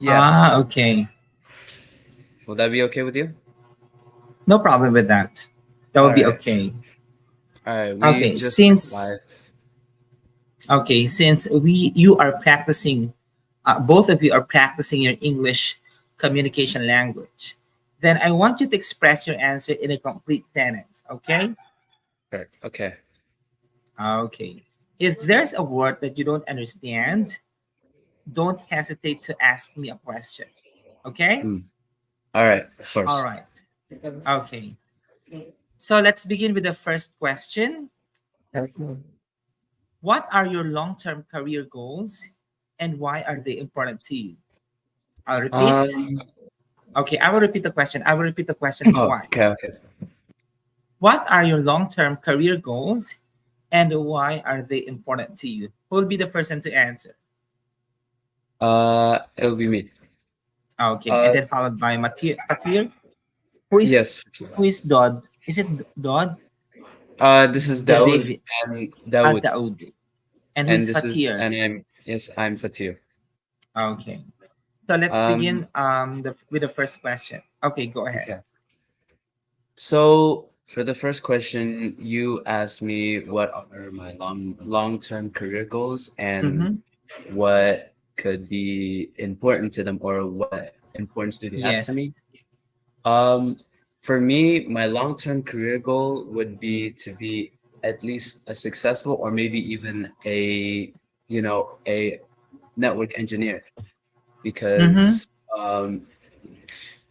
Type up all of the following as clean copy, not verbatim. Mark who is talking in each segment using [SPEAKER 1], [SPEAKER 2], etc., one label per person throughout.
[SPEAKER 1] Yeah.
[SPEAKER 2] Okay.
[SPEAKER 1] Will that be okay with you?
[SPEAKER 2] No problem with that. That
[SPEAKER 1] All
[SPEAKER 2] would be
[SPEAKER 1] right.
[SPEAKER 2] okay.
[SPEAKER 1] All right. We
[SPEAKER 2] Okay,
[SPEAKER 1] just went live.
[SPEAKER 2] since you are practicing, both of you are practicing your English communication language, then I want you to express your answer in a complete sentence. Okay.
[SPEAKER 1] Correct. Okay.
[SPEAKER 2] Okay. If there's a word that you don't understand, don't hesitate to ask me a question. Okay.
[SPEAKER 1] Mm. All right. Of
[SPEAKER 2] All
[SPEAKER 1] course.
[SPEAKER 2] right. Okay. So let's begin with the first question. What are your long-term career goals, and why are they important to you? I'll repeat.
[SPEAKER 1] Um.
[SPEAKER 2] Okay, I will repeat the question. I will repeat the question
[SPEAKER 1] Oh. Okay.
[SPEAKER 2] twice.
[SPEAKER 1] Okay.
[SPEAKER 2] What are your long-term career goals, and why are they important to you? Who will be the person to answer?
[SPEAKER 1] It'll be me.
[SPEAKER 2] Okay, and
[SPEAKER 1] Uh.
[SPEAKER 2] then followed by Faathir. Who is
[SPEAKER 1] Yes.
[SPEAKER 2] who is Daud? Is it Daud,
[SPEAKER 1] This is
[SPEAKER 2] the
[SPEAKER 1] Daud
[SPEAKER 2] baby?
[SPEAKER 1] and Daud,
[SPEAKER 2] Daud. And
[SPEAKER 1] and
[SPEAKER 2] who's
[SPEAKER 1] this is
[SPEAKER 2] Faathir?
[SPEAKER 1] and I'm Faathir.
[SPEAKER 2] Okay. So let's
[SPEAKER 1] Um.
[SPEAKER 2] begin with the first question. Okay, go ahead.
[SPEAKER 1] Okay. So for the first question, you asked me what are my long-term career goals and
[SPEAKER 2] Mm-hmm.
[SPEAKER 1] what could be important to them, or what importance do they have to
[SPEAKER 2] Yes.
[SPEAKER 1] me. Um, for me, my long-term career goal would be to be at least a successful, or maybe even a network engineer,
[SPEAKER 2] Mm-hmm.
[SPEAKER 1] because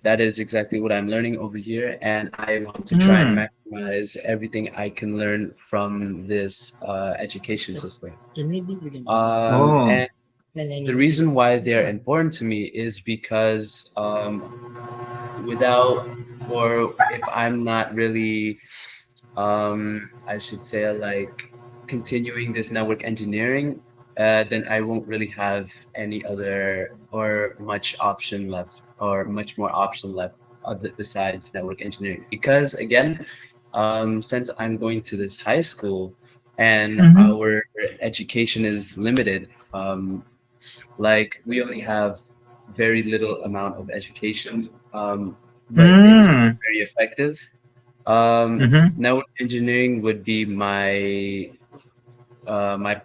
[SPEAKER 1] that is exactly what I'm learning over here, and I want to try and
[SPEAKER 2] Mm.
[SPEAKER 1] maximize everything I can learn from this education system.
[SPEAKER 2] Oh.
[SPEAKER 1] And the reason why they're important to me is because without, or if I'm not really, I should say, like, continuing this network engineering, then I won't really have any other or much option left, or much more option left other besides network engineering. Because again, since I'm going to this high school and
[SPEAKER 2] Mm-hmm.
[SPEAKER 1] our education is limited, like we only have very little amount of education, but it's
[SPEAKER 2] Mm.
[SPEAKER 1] very effective.
[SPEAKER 2] Mm-hmm.
[SPEAKER 1] Network engineering would be my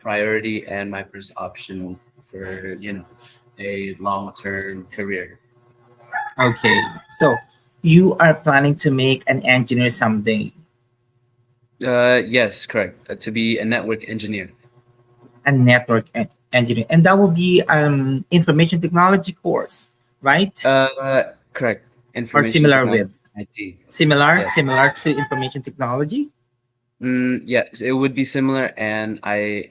[SPEAKER 1] priority and my first option for a long-term career.
[SPEAKER 2] Okay. So you are planning to make an engineer someday,
[SPEAKER 1] Yes, correct. To be a network engineer.
[SPEAKER 2] a network engineer, and that will be information technology course, right?
[SPEAKER 1] Correct.
[SPEAKER 2] Or
[SPEAKER 1] Information
[SPEAKER 2] similar
[SPEAKER 1] technology,
[SPEAKER 2] with
[SPEAKER 1] IT.
[SPEAKER 2] similar
[SPEAKER 1] Yes.
[SPEAKER 2] similar to information technology.
[SPEAKER 1] Yes, it would be similar, and I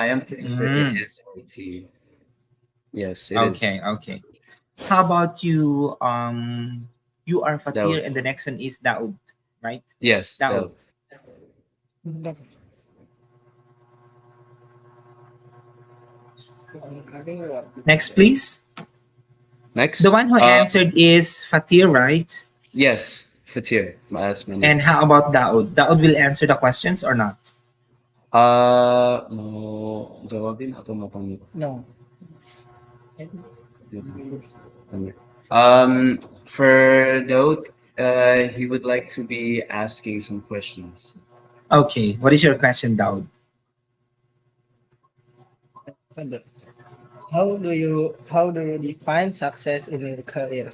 [SPEAKER 1] am pretty sure it
[SPEAKER 2] Mm.
[SPEAKER 1] is IT. Yes, it is.
[SPEAKER 2] Okay. Okay. How about you? You are
[SPEAKER 1] Daud.
[SPEAKER 2] Fatir, and the next one is Daud, right?
[SPEAKER 1] Yes,
[SPEAKER 2] Daud.
[SPEAKER 1] Daud.
[SPEAKER 2] Next, please. The
[SPEAKER 1] Next.
[SPEAKER 2] one who answered is Fatir, right?
[SPEAKER 1] Yes, Fatir. That's my name.
[SPEAKER 2] And how about Daud? Daud will answer the questions or not?
[SPEAKER 1] Mau jawabin atau mau panggil? For Daud, he would like to be asking some questions.
[SPEAKER 2] Okay. What is your question, Daud?
[SPEAKER 3] How do you define success in your career?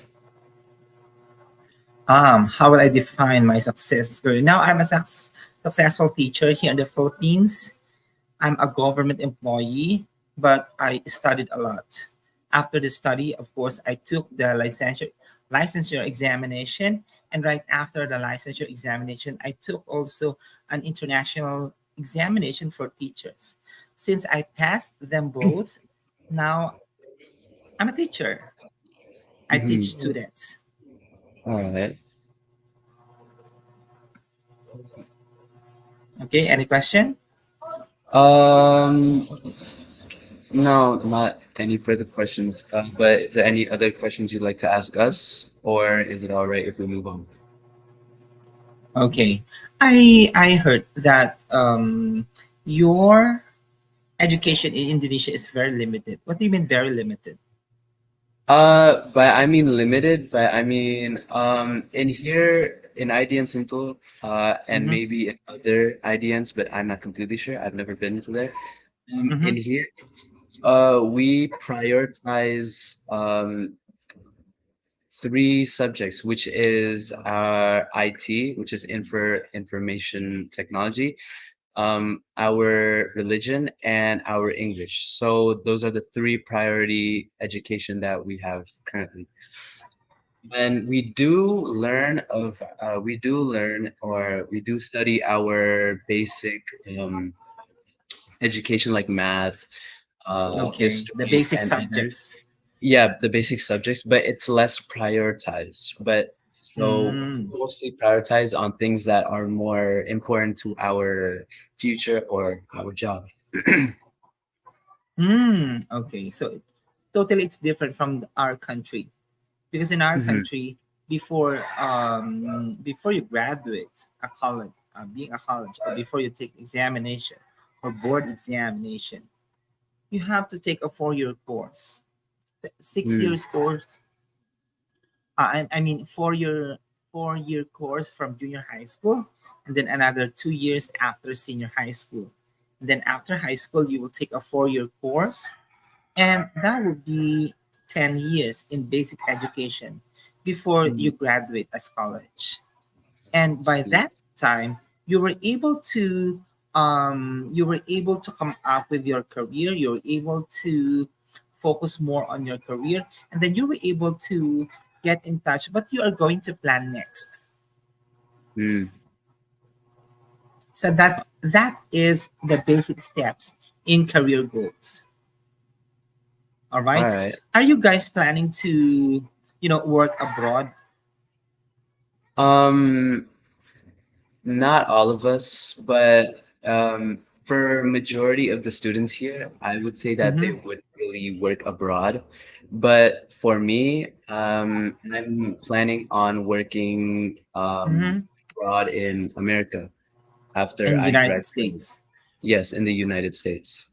[SPEAKER 2] How will I define my success career? Now, I'm a successful teacher here in the Philippines. I'm a government employee, but I studied a lot. After the study, of course, I took the licensure examination, and right after the licensure examination, I took also an international examination for teachers. Since I passed them both, now I'm a teacher. I teach
[SPEAKER 1] Mm-hmm.
[SPEAKER 2] students.
[SPEAKER 1] All right.
[SPEAKER 2] Okay, any question?
[SPEAKER 1] Um, no, not any further questions. But is there any other questions you'd like to ask us, or is it all right if we move on?
[SPEAKER 2] Okay, I heard that your education in Indonesia is very limited. What do you mean very limited?
[SPEAKER 1] But I mean limited, but I mean, in here in IDN Simple, and
[SPEAKER 2] Mm-hmm.
[SPEAKER 1] maybe in other IDNs, but I'm not completely sure. I've never been to there. In
[SPEAKER 2] Mm-hmm.
[SPEAKER 1] here, we prioritize three subjects, which is IT, which is information technology, our religion, and our English. So those are the three priority education that we have currently. And we do learn or we do study our basic education like math,
[SPEAKER 2] Okay, the
[SPEAKER 1] history,
[SPEAKER 2] basic
[SPEAKER 1] and other,
[SPEAKER 2] subjects.
[SPEAKER 1] yeah, the basic subjects, but it's less prioritized. But so
[SPEAKER 2] Mm.
[SPEAKER 1] mostly prioritized on things that are more important to our future or our job.
[SPEAKER 2] Mm. Okay, so totally it's different from our country, because in our
[SPEAKER 1] Mhm.
[SPEAKER 2] country, before you graduate a college, being a college, or before you take examination or board examination, you have to take a 4 year course, six
[SPEAKER 1] Mm.
[SPEAKER 2] years course. I mean 4 year course from junior high school, and then another 2 years after senior high school. And then after high school, you will take a 4 year course, and that would be 10 years in basic education before you
[SPEAKER 1] Mm.
[SPEAKER 2] graduate as college. And by
[SPEAKER 1] See.
[SPEAKER 2] that time, you were able to come up with your career. You were able to focus more on your career, and then you were able to get in touch what you are going to plan next.
[SPEAKER 1] Mm.
[SPEAKER 2] So that is the basic steps in career goals. All
[SPEAKER 1] All
[SPEAKER 2] right.
[SPEAKER 1] right.
[SPEAKER 2] Are you guys planning to, work abroad?
[SPEAKER 1] Um, Not all of us, but for majority of the students here, I would say that they
[SPEAKER 2] Mm-hmm.
[SPEAKER 1] would really work abroad. But for me, I'm planning on working
[SPEAKER 2] Mm-hmm.
[SPEAKER 1] abroad in America after
[SPEAKER 2] In
[SPEAKER 1] I
[SPEAKER 2] United
[SPEAKER 1] graduate.
[SPEAKER 2] States.
[SPEAKER 1] Yes, in the United States.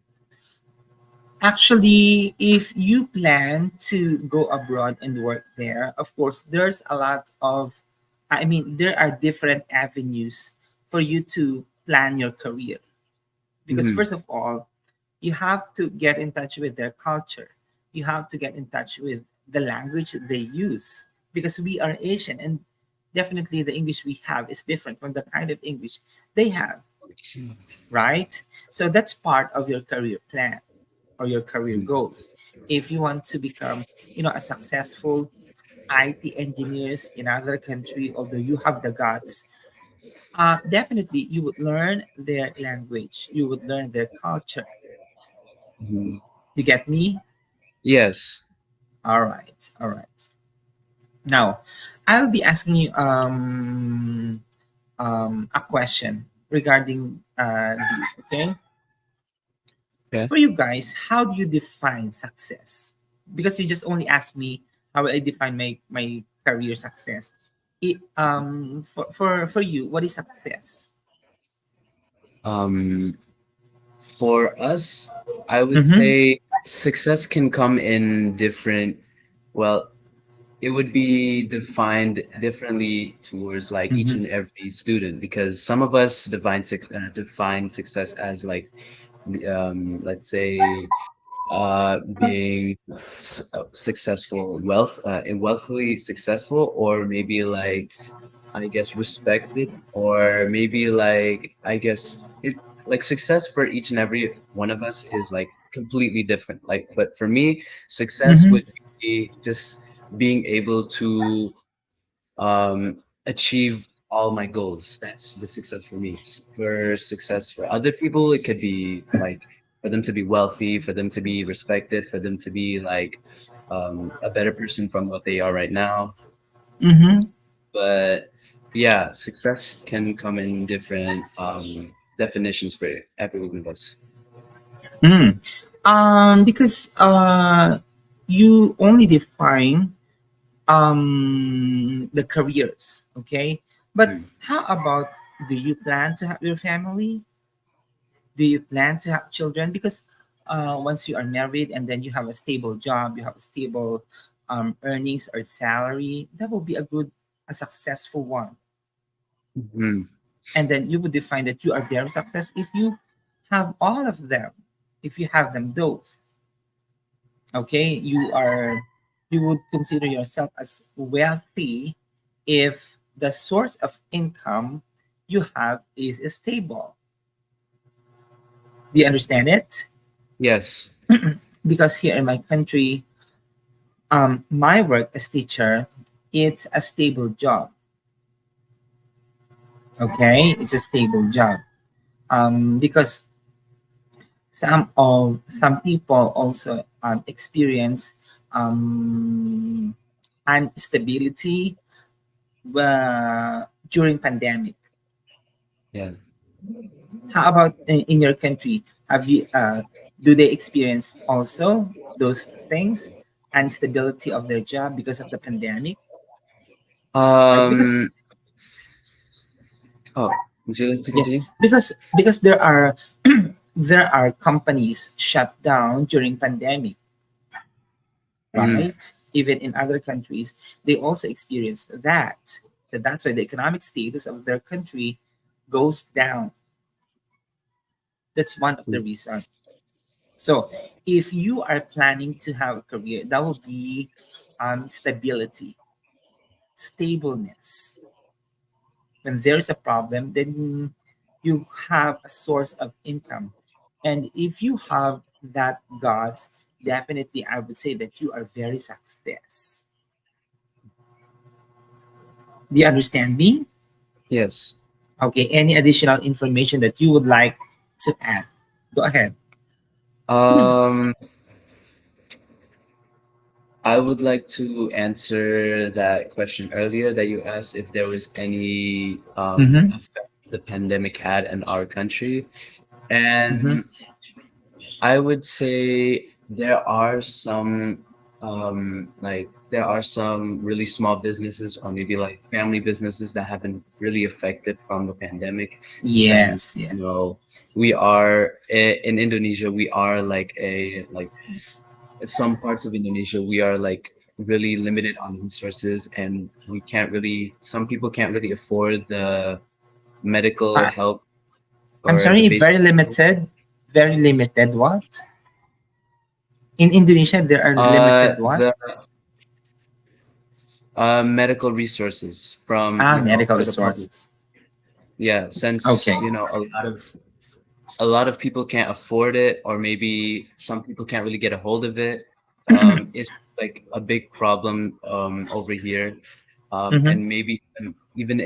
[SPEAKER 2] Actually, if you plan to go abroad and work there, of course, there's a lot of, I mean, there are different avenues for you to plan your career. Because,
[SPEAKER 1] Hmm.
[SPEAKER 2] first of all, you have to get in touch with their culture, you have to get in touch with the language they use, because we are Asian, and definitely the English we have is different from the kind of English they have, right? So that's part of your career plan or your career goals. If you want to become, a successful IT engineers in other country, although you have the guts, definitely you would learn their language, you would learn their culture.
[SPEAKER 1] Hmm.
[SPEAKER 2] You get me?
[SPEAKER 1] Yes.
[SPEAKER 2] All right, all right. Now, I'll be asking you a question regarding these. Okay,
[SPEAKER 1] Okay.
[SPEAKER 2] for you guys, how do you define success? Because you just only asked me how I define my career success. For you, what is success?
[SPEAKER 1] Um, for us, I would
[SPEAKER 2] Mm-hmm.
[SPEAKER 1] say success can come in different, well, it would be defined differently towards like each
[SPEAKER 2] Mm-hmm.
[SPEAKER 1] and every student because some of us define success as like let's say being successful and wealthily successful, or maybe like I guess respected, or maybe like I guess it like success for each and every one of us is like completely different. Like, but for me, success
[SPEAKER 2] Mm-hmm.
[SPEAKER 1] would be just being able to achieve all my goals. That's the success for me. For success for other people, it could be like for them to be wealthy, for them to be respected, for them to be like a better person from what they are right now.
[SPEAKER 2] Mm-hmm.
[SPEAKER 1] But yeah, success can come in different definitions for every one of us.
[SPEAKER 2] Mm. Because you only define the careers, okay? But
[SPEAKER 1] Mm.
[SPEAKER 2] how about, do you plan to have your family? Do you plan to have children? Because once you are married and then you have a stable job, you have a stable earnings or salary, that will be a successful one.
[SPEAKER 1] Mhm.
[SPEAKER 2] And then you would define that you are very successful if you have all of them. If you have them, those, okay, you would consider yourself as wealthy if the source of income you have is stable. Do you understand it?
[SPEAKER 1] Yes.
[SPEAKER 2] Because here in my country, my work as teacher, it's a stable job. Okay, it's a stable job. Because some people also experience um, instability during pandemic.
[SPEAKER 1] Yeah.
[SPEAKER 2] How about in your country? Have you do they experience also those things, instability of their job because of the pandemic, right? Because
[SPEAKER 1] Um. Oh, would you like to
[SPEAKER 2] yes,
[SPEAKER 1] continue?
[SPEAKER 2] because there are there are companies shut down during pandemic,
[SPEAKER 1] Mm.
[SPEAKER 2] right? Even in other countries, they also experience that. So that's why the economic status of their country goes down. That's one of the reasons. So if you are planning to have a career, that will be stability, stableness. When there's a problem, then you have a source of income. And if you have that gods, definitely I would say that you are very success. Do you understand me?
[SPEAKER 1] Yes.
[SPEAKER 2] Okay, any additional information that you would like to add? Go ahead.
[SPEAKER 1] Um. I would like to answer that question earlier that you asked if there was any
[SPEAKER 2] Mm-hmm.
[SPEAKER 1] effect the pandemic had in our country.
[SPEAKER 2] Mm-hmm.
[SPEAKER 1] And I would say there are some there are some really small businesses or maybe like family businesses that have been really affected from the pandemic since,
[SPEAKER 2] Yes, yeah.
[SPEAKER 1] we are in Indonesia, we are like some parts of Indonesia, we are like really limited on resources and we can't really, some people can't really afford the medical
[SPEAKER 2] Uh,
[SPEAKER 1] help
[SPEAKER 2] I'm
[SPEAKER 1] or the
[SPEAKER 2] sorry,
[SPEAKER 1] basic
[SPEAKER 2] very limited. Very limited what? In Indonesia, there are limited what?
[SPEAKER 1] the medical resources from,
[SPEAKER 2] Medical
[SPEAKER 1] for the public.
[SPEAKER 2] resources.
[SPEAKER 1] Yeah, since,
[SPEAKER 2] Okay.
[SPEAKER 1] a lot of people can't afford it, or maybe some people can't really get a hold of it. It's like a big problem over here.
[SPEAKER 2] Mm-hmm.
[SPEAKER 1] And maybe even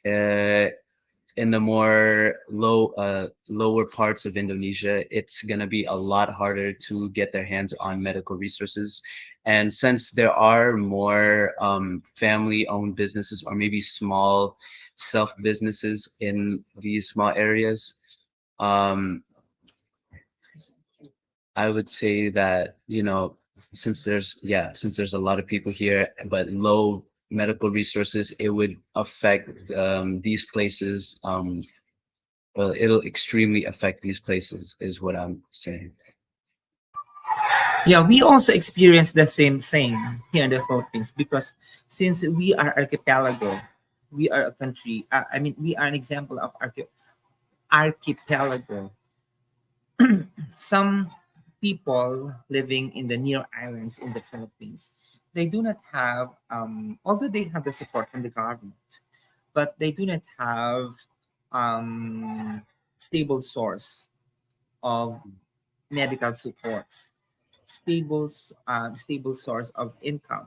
[SPEAKER 1] uh, in the more lower parts of Indonesia, it's gonna be a lot harder to get their hands on medical resources. And since there are more family-owned businesses or maybe small self businesses in these small areas, um, I would say that, since there's a lot of people here, but low medical resources, it would affect these places. Well, it'll extremely affect these places, is what I'm saying.
[SPEAKER 2] Yeah, we also experience the same thing here in the Philippines because since we are archipelago, we are a country. I mean, we are an example of archipelago. Some people living in the near islands in the Philippines, they do not have, although they have the support from the government, but they do not have stable source of medical supports, stable source of income.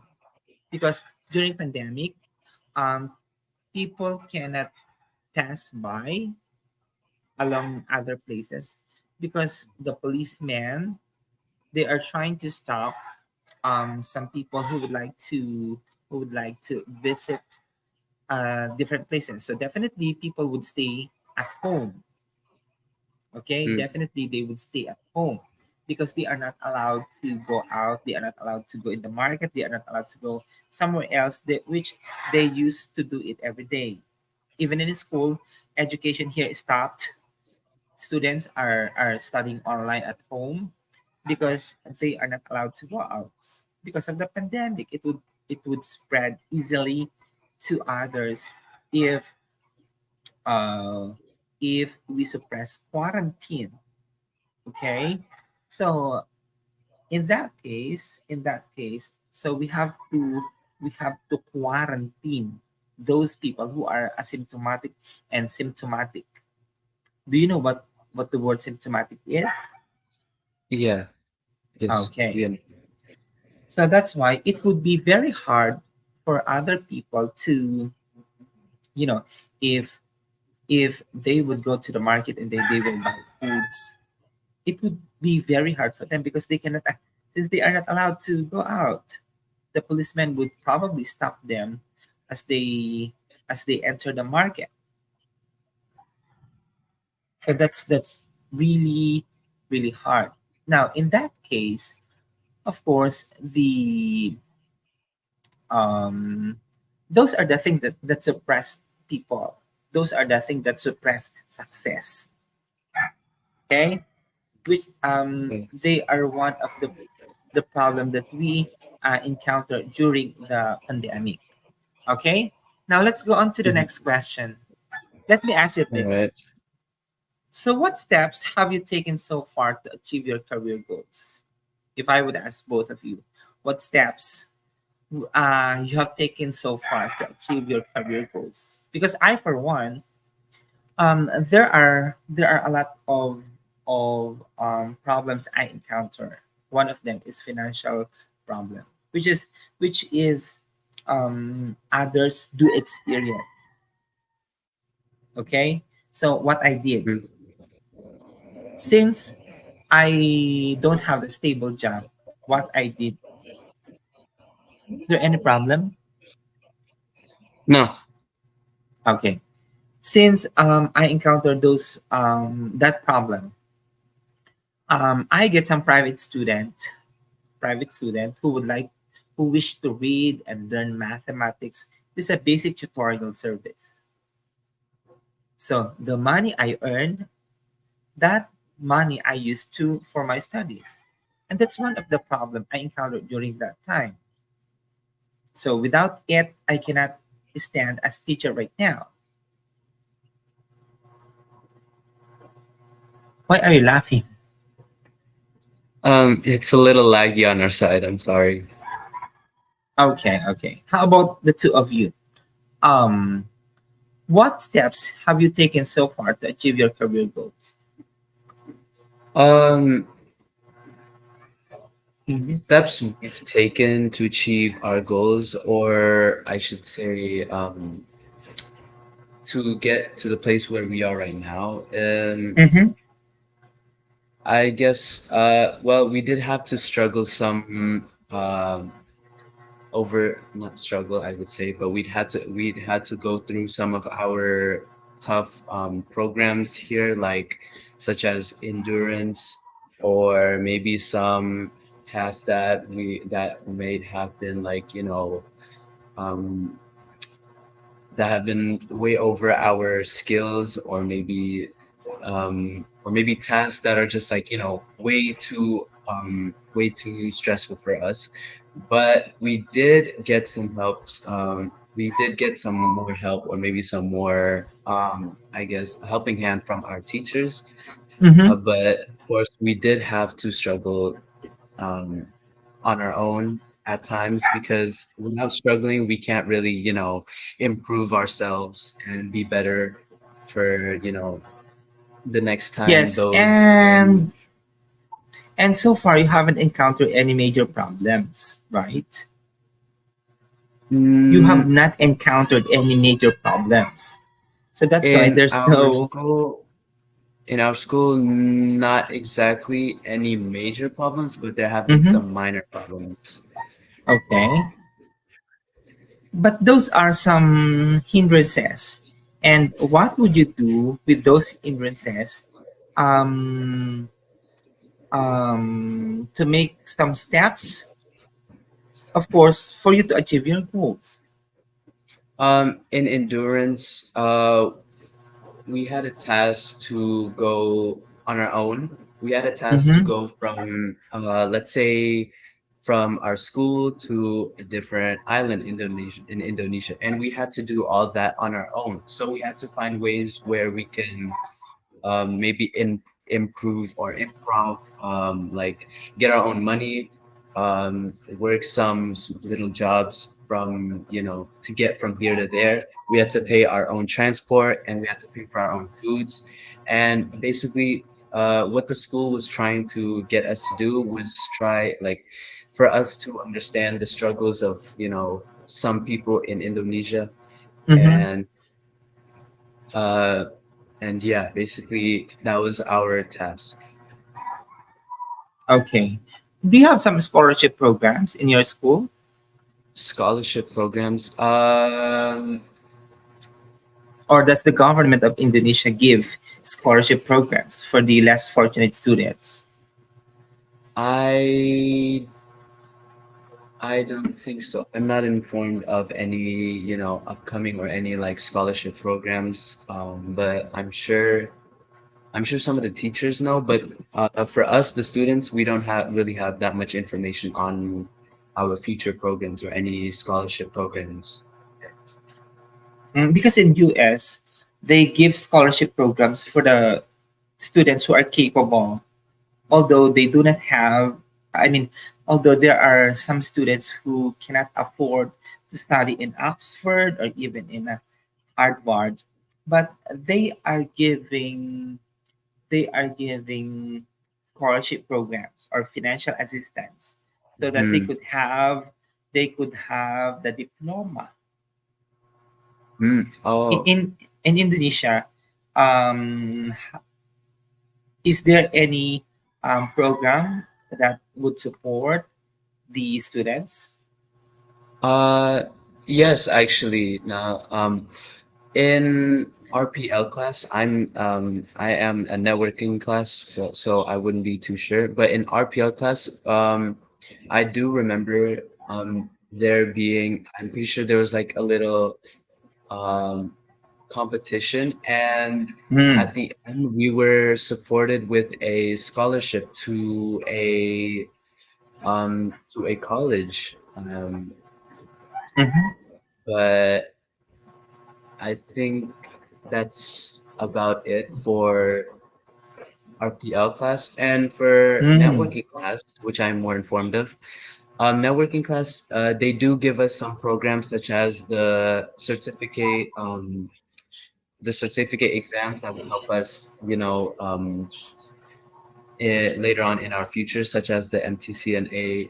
[SPEAKER 2] Because during pandemic, um, people cannot pass by along other places because the policemen, they are trying to stop some people who would like to visit different places. So definitely people would stay at home. Okay,
[SPEAKER 1] Mm,
[SPEAKER 2] definitely they would stay at home because they are not allowed to go out. They are not allowed to go in the market. They are not allowed to go somewhere else, which they used to do it every day. Even in school, education here is stopped. Students are studying online at home because they are not allowed to go out because of the pandemic. It would spread easily to others if uh, if we suppress quarantine. Okay, so in that case, so we have to quarantine those people who are asymptomatic and symptomatic. Do you know what the word symptomatic is?
[SPEAKER 1] Yeah. Yes.
[SPEAKER 2] Okay,
[SPEAKER 1] Yeah.
[SPEAKER 2] so that's why it would be very hard for other people to, you know, if they would go to the market and they will buy foods, it would be very hard for them because they cannot, since they are not allowed to go out. The policeman would probably stop them as they enter the market. So that's really really hard. Now in that case, of course, the um those are the things that suppress people. Those are the things that suppress success. Okay, which
[SPEAKER 1] Okay.
[SPEAKER 2] they are one of the problem that we encountered during the pandemic. Okay, now let's go on to the
[SPEAKER 1] Mhm.
[SPEAKER 2] next question. Let me ask you
[SPEAKER 1] All
[SPEAKER 2] this.
[SPEAKER 1] right.
[SPEAKER 2] So, what steps have you taken so far to achieve your career goals? If I would ask both of you, what steps you have taken so far to achieve your career goals? Because I, for one, there are a lot of problems I encounter. One of them is financial problem, which is others do experience. Okay, so what I did,
[SPEAKER 1] Mhm.
[SPEAKER 2] since I don't have a stable job, what I did, is there any problem?
[SPEAKER 1] No.
[SPEAKER 2] Okay, since I encountered that problem, I get some private student who wish to read and learn mathematics. This is a basic tutorial service. So the money I earn, that money I use to for my studies. And that's one of the problem I encountered during that time. So without it, I cannot stand as teacher right now. Why are you laughing?
[SPEAKER 1] It's a little laggy on our side. I'm sorry.
[SPEAKER 2] Okay, okay. How about the two of you? Um, what steps have you taken so far to achieve your career goals?
[SPEAKER 1] Um,
[SPEAKER 2] Mhm.
[SPEAKER 1] Steps we've taken to achieve our goals, or I should say, to get to the place where we are right now.
[SPEAKER 2] Mm-hmm.
[SPEAKER 1] I guess, well, we did have to struggle some, over, not struggle, I would say, but we'd had to go through some of our tough programs here, like such as endurance, or maybe some tasks that may have been like, um, that have been way over our skills, or maybe tasks that are just like, way too stressful for us. But we did get some more help, or maybe some more, I guess, helping hand from our teachers.
[SPEAKER 2] Mm-hmm.
[SPEAKER 1] But of course we did have to struggle, um, on our own at times, because without struggling, we can't really, improve ourselves and be better for, the next time
[SPEAKER 2] Yes,
[SPEAKER 1] those.
[SPEAKER 2] and so far you haven't encountered any major problems, right? You have
[SPEAKER 1] Mm,
[SPEAKER 2] not encountered any major problems. So that's why
[SPEAKER 1] in
[SPEAKER 2] there's
[SPEAKER 1] our
[SPEAKER 2] no.
[SPEAKER 1] school, not exactly any major problems, but there have been
[SPEAKER 2] Mhm.
[SPEAKER 1] some minor problems.
[SPEAKER 2] Okay. But those are some hindrances. And what would you do with those hindrances um, to make some steps, of course, for you to achieve your goals?
[SPEAKER 1] In endurance, we had a task to go on our own. We had a task to
[SPEAKER 2] Mm-hmm.
[SPEAKER 1] go from, let's say, from our school to a different island, in Indonesia, and we had to do all that on our own. So we had to find ways where we can maybe improve or improv, like get our own money, work some little jobs from, to get from here to there. We had to pay our own transport and we had to pay for our own foods. And basically, what the school was trying to get us to do was try, like, for us to understand the struggles of, some people in Indonesia.
[SPEAKER 2] Mm-hmm.
[SPEAKER 1] And uh, and yeah, basically that was our task.
[SPEAKER 2] Okay. Do you have some scholarship programs in your school?
[SPEAKER 1] Scholarship programs.
[SPEAKER 2] Or does the government of Indonesia give scholarship programs for the less fortunate students?
[SPEAKER 1] I I don't think so. I'm not informed of any, upcoming or any like scholarship programs. But I'm sure some of the teachers know. But for us, the students, we don't have that much information on our future programs or any scholarship programs.
[SPEAKER 2] Because in US, they give scholarship programs for the students who are capable, although they do not have, I mean, although there are some students who cannot afford to study in Oxford or even in Harvard, but they are giving scholarship programs or financial assistance so that they
[SPEAKER 1] Mm,
[SPEAKER 2] could have the diploma in
[SPEAKER 1] oh,
[SPEAKER 2] in Indonesia. um is there any program that would support the students?
[SPEAKER 1] uh, yes, actually. Now, in RPL class, I am a networking class, so I wouldn't be too sure. But in RPL class, I do remember there being, I'm pretty sure there was like a little um competition, and
[SPEAKER 2] Mm.
[SPEAKER 1] at the end we were supported with a scholarship to a college.
[SPEAKER 2] Mhm.
[SPEAKER 1] But I think that's about it for RPL class. And for
[SPEAKER 2] Mm.
[SPEAKER 1] networking class, which I'm more informed of, networking class, they do give us some programs such as the certificate exams that will help us, later on in our future, such as the MTCNA,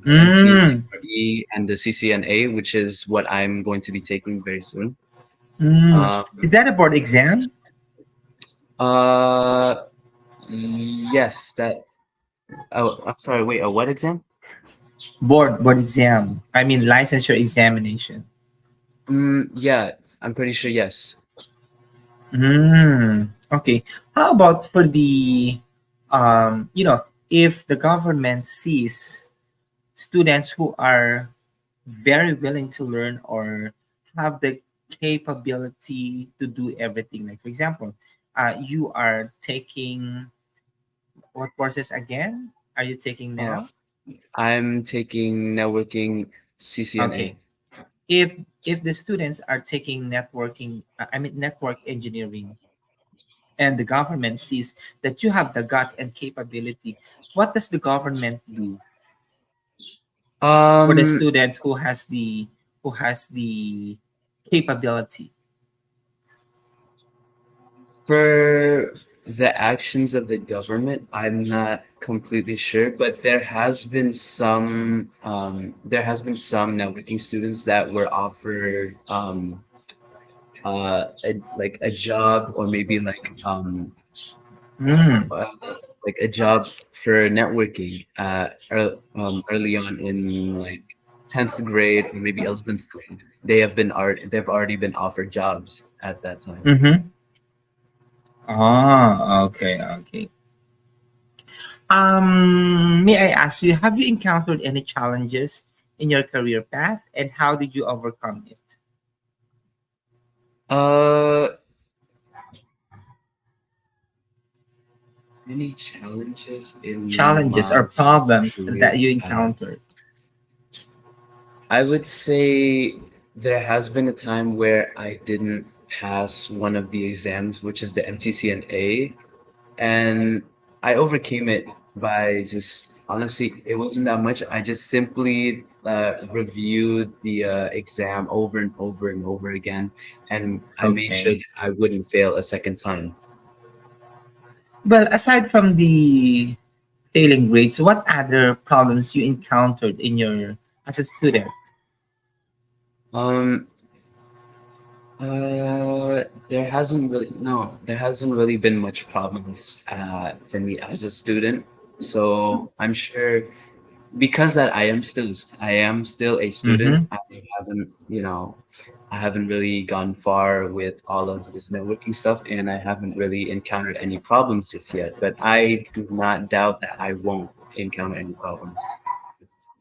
[SPEAKER 2] Mm.
[SPEAKER 1] MTCRE, and the CCNA, which is what I'm going to be taking very soon.
[SPEAKER 2] Mm.
[SPEAKER 1] Um,
[SPEAKER 2] Is that a board exam?
[SPEAKER 1] uh, yes, that. Oh, I'm sorry. Wait, a what exam?
[SPEAKER 2] Board exam. I mean licensure examination.
[SPEAKER 1] Yeah, I'm pretty sure yes.
[SPEAKER 2] Okay. How about for the if the government sees students who are very willing to learn or have the capability to do everything, like for example, you are taking what courses again are you taking
[SPEAKER 1] Uh,
[SPEAKER 2] now?
[SPEAKER 1] I'm taking networking CCNA.
[SPEAKER 2] Okay. If the students are taking network engineering, and the government sees that you have the guts and capability, what does the government do for the
[SPEAKER 1] Um,
[SPEAKER 2] student who has the capability?
[SPEAKER 1] for the actions of the government, I'm not completely sure, but there has been some networking students that were offered like a job, or maybe
[SPEAKER 2] Mm,
[SPEAKER 1] uh, like a job for networking early on in like 10th grade or maybe 11th grade. They've already been offered jobs at that time.
[SPEAKER 2] mm-hmm. Okay. May I ask you, have you encountered any challenges in your career path, and how did you overcome it?
[SPEAKER 1] Uh, Any challenges in
[SPEAKER 2] Challenges or
[SPEAKER 1] my
[SPEAKER 2] problems
[SPEAKER 1] career
[SPEAKER 2] that you
[SPEAKER 1] path?
[SPEAKER 2] encountered?
[SPEAKER 1] I would say there has been a time where I didn't pass one of the exams, which is the MTCNA, and I overcame it by just honestly, it wasn't that much. I just simply reviewed the exam over and over and over again, and I made sure
[SPEAKER 2] Okay.
[SPEAKER 1] that I wouldn't fail a second time.
[SPEAKER 2] Well, aside from the failing grades, what other problems you encountered in your as a student?
[SPEAKER 1] Um, there hasn't really been much problems for me as a student. So I'm sure because that I am still a student.
[SPEAKER 2] Mm-hmm.
[SPEAKER 1] I haven't, I haven't really gone far with all of this networking stuff, and I haven't really encountered any problems just yet. But I do not doubt that I won't encounter any problems.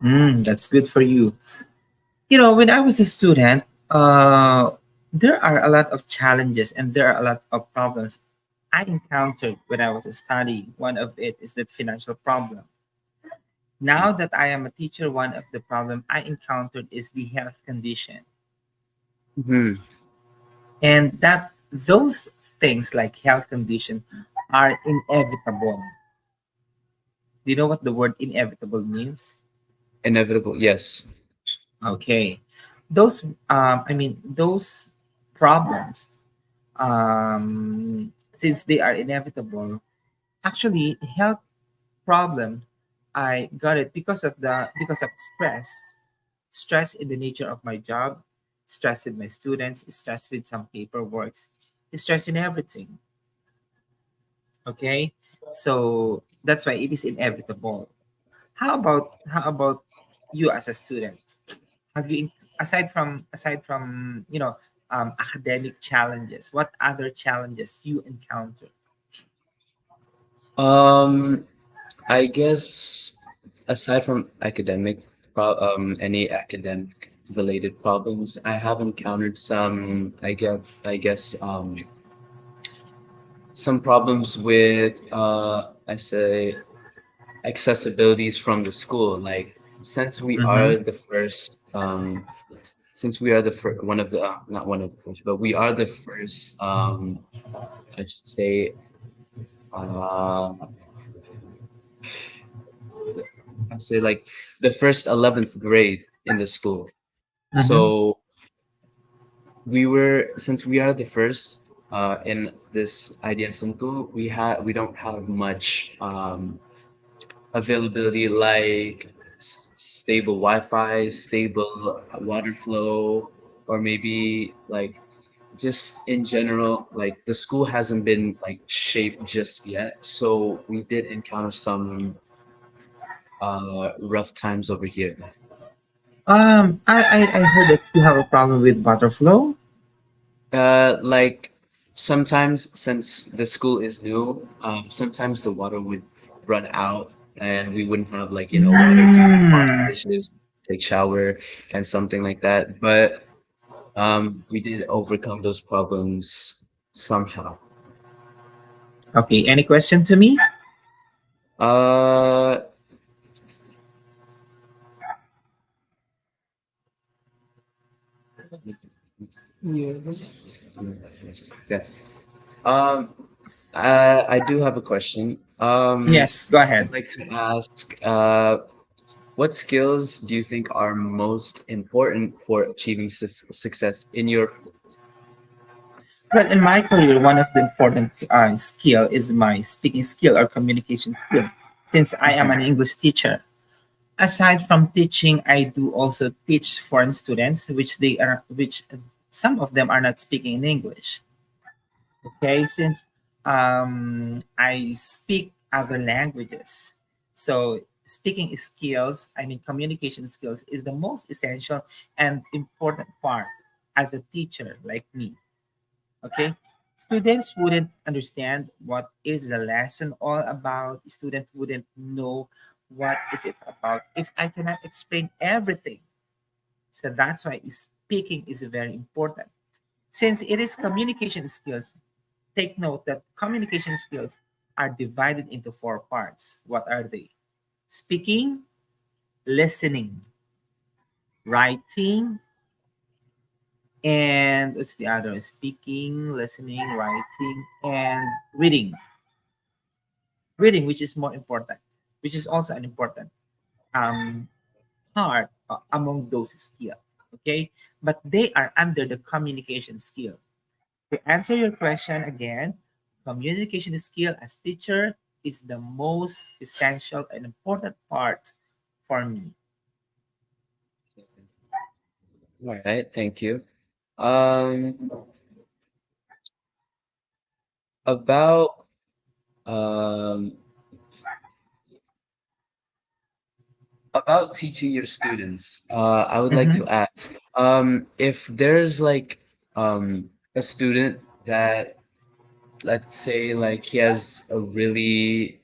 [SPEAKER 2] That's good for you. When I was a student, there are a lot of challenges and there are a lot of problems I encountered when I was studying. One of it is the financial problem. Now that I am a teacher, one of the problem I encountered is the health condition.
[SPEAKER 1] Hmm.
[SPEAKER 2] And that those things like health condition are inevitable. Do you know what the word inevitable means?
[SPEAKER 1] Inevitable, yes.
[SPEAKER 2] Okay. Those those problems, since they are inevitable, actually health problem, I got it because of stress in the nature of my job, stress with my students, stress with some paperwork, stress in everything. Okay, so that's why it is inevitable. How about you as a student? Have you aside from academic challenges, what other challenges you encounter?
[SPEAKER 1] Um, I guess aside from any academic related problems, I have encountered some, some problems with, I say, accessibilities from the school. Like, since we
[SPEAKER 2] Mm-hmm.
[SPEAKER 1] are the first, since we are the first, one of the, not one of the first, but we are the first, I should say, uh, I say like the first 11th grade in the school.
[SPEAKER 2] Mm-hmm.
[SPEAKER 1] So since we are the first in this IDN Sentul, we don't have much availability like stable Wi-Fi, stable water flow, or maybe like just in general, like the school hasn't been like shaped just yet. So we did encounter some rough times over here.
[SPEAKER 2] I heard that you have a problem with butterflow.
[SPEAKER 1] Like sometimes since the school is new, sometimes the water would run out and we wouldn't have like, water to wash
[SPEAKER 2] Mm.
[SPEAKER 1] dishes, take shower and something like that. But we did overcome those problems somehow.
[SPEAKER 2] Okay, any question to me?
[SPEAKER 1] Uh, yes. Um, I do have a question.
[SPEAKER 2] Yes, go
[SPEAKER 1] I'd
[SPEAKER 2] ahead.
[SPEAKER 1] like to ask, what skills do you think are most important for achieving success in your field?
[SPEAKER 2] Well, in my career, one of the important skill is my speaking skill or communication skill. Since I am
[SPEAKER 1] Mhm.
[SPEAKER 2] an English teacher, aside from teaching, I do also teach foreign students, which some of them are not speaking in English. Okay, since I speak other languages, so speaking skills, communication skills, is the most essential and important part as a teacher like me. Okay, students wouldn't understand what is the lesson all about. Students wouldn't know what is it about if I cannot explain everything. So that's why speaking is very important. Since it is communication skills, take note that communication skills are divided into four parts. What are they? Speaking, listening, writing, and what's the other? Speaking, listening, writing, and reading. Reading, which is more important, which is also an important um, part among those skills. Okay, but they are under the communication skill. To answer your question again, communication skill as teacher is the most essential and important part for me.
[SPEAKER 1] All right, thank you. Um, about um, about teaching your students, I would like to
[SPEAKER 2] Mhm.
[SPEAKER 1] ask, if there's like a student that, let's say, like he has a really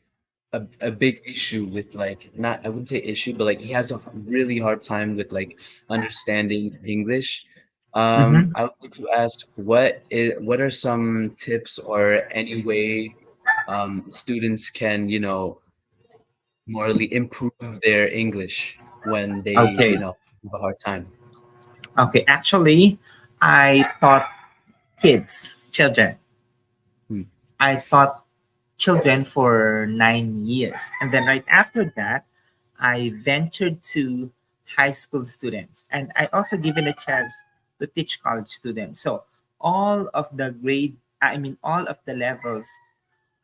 [SPEAKER 1] a big issue with, like, not, I wouldn't say issue, but like he has a really hard time with like understanding English.
[SPEAKER 2] Mhm.
[SPEAKER 1] I would like to ask, what are some tips or any way students can, morally improve their English when they,
[SPEAKER 2] Okay.
[SPEAKER 1] have a hard time?
[SPEAKER 2] Okay. Actually, I taught children.
[SPEAKER 1] Hmm.
[SPEAKER 2] I taught children for 9 years. And then right after that, I ventured to high school students. And I also given a chance to teach college students. So all of the levels,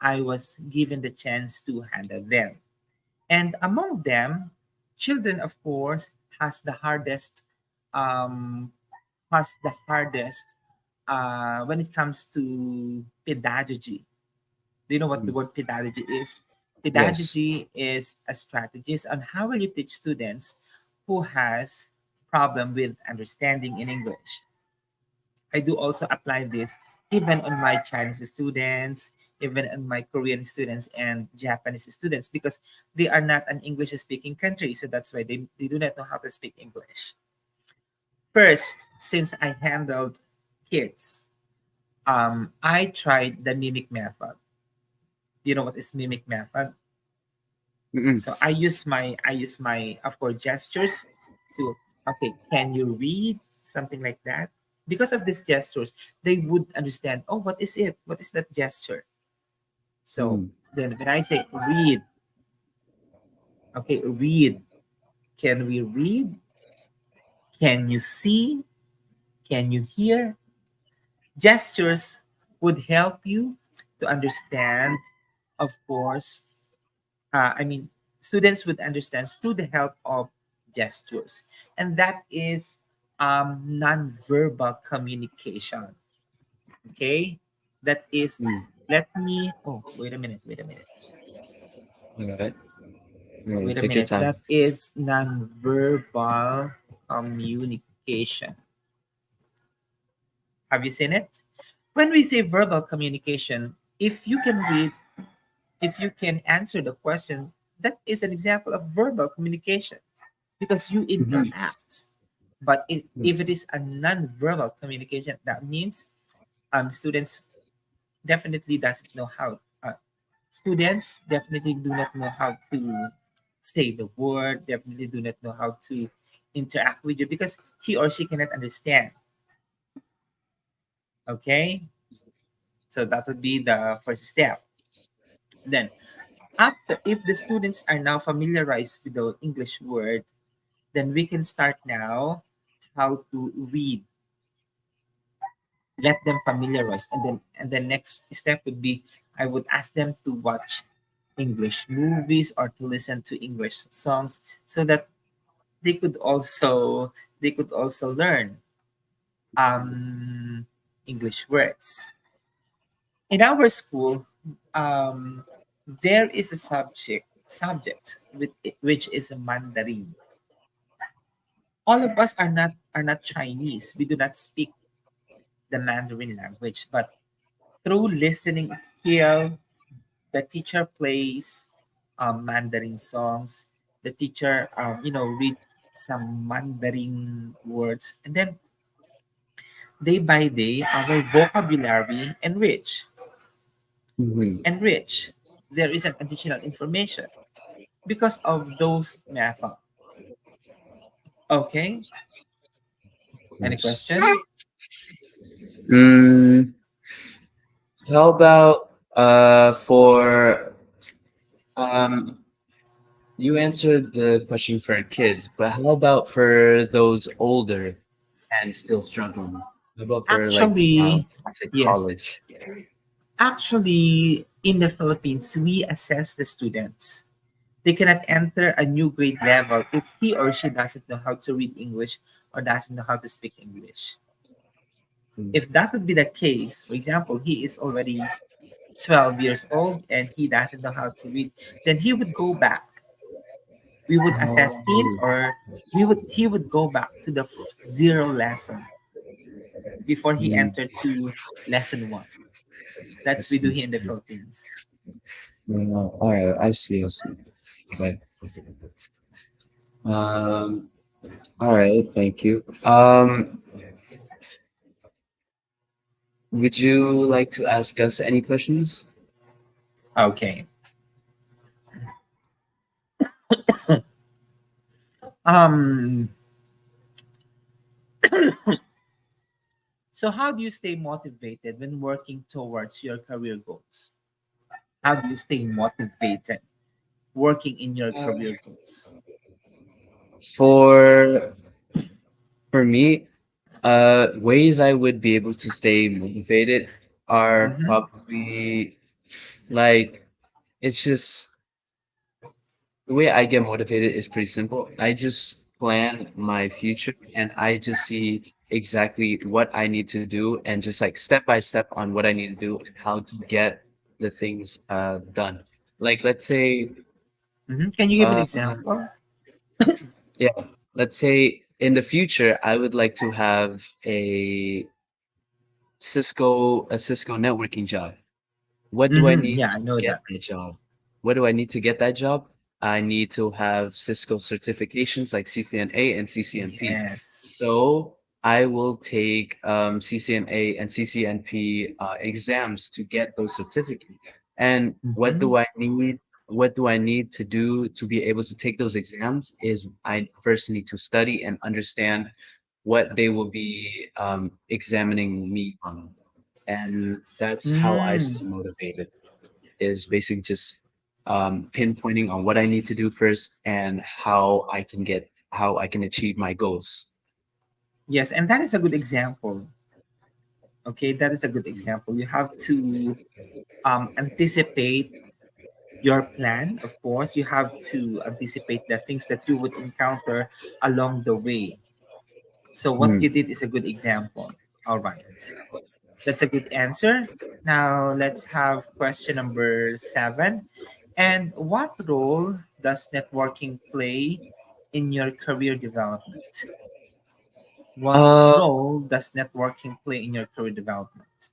[SPEAKER 2] I was given the chance to handle them. And among them, children, of course, has the hardest, um, has the hardest when it comes to pedagogy. Do you know what
[SPEAKER 1] Hmm.
[SPEAKER 2] the word pedagogy is?
[SPEAKER 1] Yes.
[SPEAKER 2] Pedagogy is a strategist on how will you teach students who has problem with understanding in English. I do also apply this even on my Chinese students, even on my Korean students and Japanese students because they are not an English speaking country. So that's why they do not know how to speak English. First, since I handled kids, I tried the mimic method. You know what is mimic method?
[SPEAKER 1] Mm-mm.
[SPEAKER 2] So I use my of course gestures to okay, can you read something like that? Because of these gestures, they would understand, oh, what is it? What is that gesture? So
[SPEAKER 1] Mm.
[SPEAKER 2] then when I say read, okay, read. Can we read? Can you see? Can you hear? Gestures would help you to understand, of course, students would understand through the help of gestures. And that is nonverbal communication. Okay? That is,
[SPEAKER 1] Mm.
[SPEAKER 2] wait a minute.
[SPEAKER 1] All right. Mm,
[SPEAKER 2] Wait a
[SPEAKER 1] take your
[SPEAKER 2] minute.
[SPEAKER 1] time.
[SPEAKER 2] That is nonverbal communication. Have you seen it? When we say verbal communication, if you can answer the question, that is an example of verbal communication because you
[SPEAKER 1] Mhm.
[SPEAKER 2] interact. But if it
[SPEAKER 1] Yes.
[SPEAKER 2] is a non-verbal communication, that means students definitely doesn't know how. Students definitely do not know how to say the word. Definitely do not know how to interact with you because he or she cannot understand. Okay, so that would be the first step. Then, after if the students are now familiarized with the English word, then we can start now how to read. Let them familiarize, and the next step would be I would ask them to watch English movies or to listen to English songs so that they could also learn um English words. In our school, um there is a which is a Mandarin. All of us are not Chinese. We do not speak the Mandarin language, but through listening skill, the teacher plays Mandarin songs. The teacher, read some Mandarin words, and then day by day, our vocabulary enrich.
[SPEAKER 1] Mhm.
[SPEAKER 2] Enrich. there is an additional information because of those method. Okay, any
[SPEAKER 1] Yes.
[SPEAKER 2] question?
[SPEAKER 1] Mm, how about for um you answered the question for kids, but how about for those older and still struggling? How about for like
[SPEAKER 2] Actually,
[SPEAKER 1] let's say
[SPEAKER 2] yes.
[SPEAKER 1] college?
[SPEAKER 2] Actually, in the Philippines, we assess the students. They cannot enter a new grade level if he or she doesn't know how to read English or doesn't know how to speak English.
[SPEAKER 1] Mm.
[SPEAKER 2] If that would be the case, for example, he is already 12 years old and he doesn't know how to read, then he would go back. We would assess him,
[SPEAKER 1] Oh,
[SPEAKER 2] or he would go back to the zero lesson before he
[SPEAKER 1] mm,
[SPEAKER 2] entered to lesson one.
[SPEAKER 1] I
[SPEAKER 2] That's we do
[SPEAKER 1] see.
[SPEAKER 2] here in the Philippines.
[SPEAKER 1] Yeah, all right, I see, I see. Okay. Um, all right, thank you. Would you like to ask us any questions?
[SPEAKER 2] Okay. Um. So how do you stay motivated when working towards your career goals? How do you stay motivated working in your
[SPEAKER 1] Uh,
[SPEAKER 2] career goals?
[SPEAKER 1] for for me, ways I would be able to stay motivated are
[SPEAKER 2] Mm-hmm.
[SPEAKER 1] probably like it's just the way I get motivated is pretty simple. I just plan my future and I just see exactly what I need to do and just like step by step on what I need to do and how to get the things done. Like let's say
[SPEAKER 2] Mm-hmm. Can you give an
[SPEAKER 1] uh
[SPEAKER 2] example?
[SPEAKER 1] yeah, let's say in the future I would like to have a Cisco networking job. What do I
[SPEAKER 2] Mm-hmm.
[SPEAKER 1] need
[SPEAKER 2] Yeah, I
[SPEAKER 1] to
[SPEAKER 2] know
[SPEAKER 1] get
[SPEAKER 2] that.
[SPEAKER 1] that job? What do I need to get that job? I need to have Cisco certifications like CCNA and CCNP.
[SPEAKER 2] Yes.
[SPEAKER 1] So I will take CCNA and CCNP exams to get those certificates. And what
[SPEAKER 2] Mm-hmm.
[SPEAKER 1] do I need? What do I need to do to be able to take those exams? Is I first need to study and understand what they will be examining me on, and that's how I
[SPEAKER 2] Mm.
[SPEAKER 1] stay motivated, is basically just pinpointing on what I need to do first and how I can achieve my goals.
[SPEAKER 2] Yes, and that is a good example. Okay, that is a good example. You have to anticipate your plan. Of course, you have to anticipate the things that you would encounter along the way. So what
[SPEAKER 1] Mm.
[SPEAKER 2] you did is a good example. All right. That's a good answer. Now let's have question number 7. And what role does networking play in your career development? What
[SPEAKER 1] Uh,
[SPEAKER 2] role does networking play in your career development?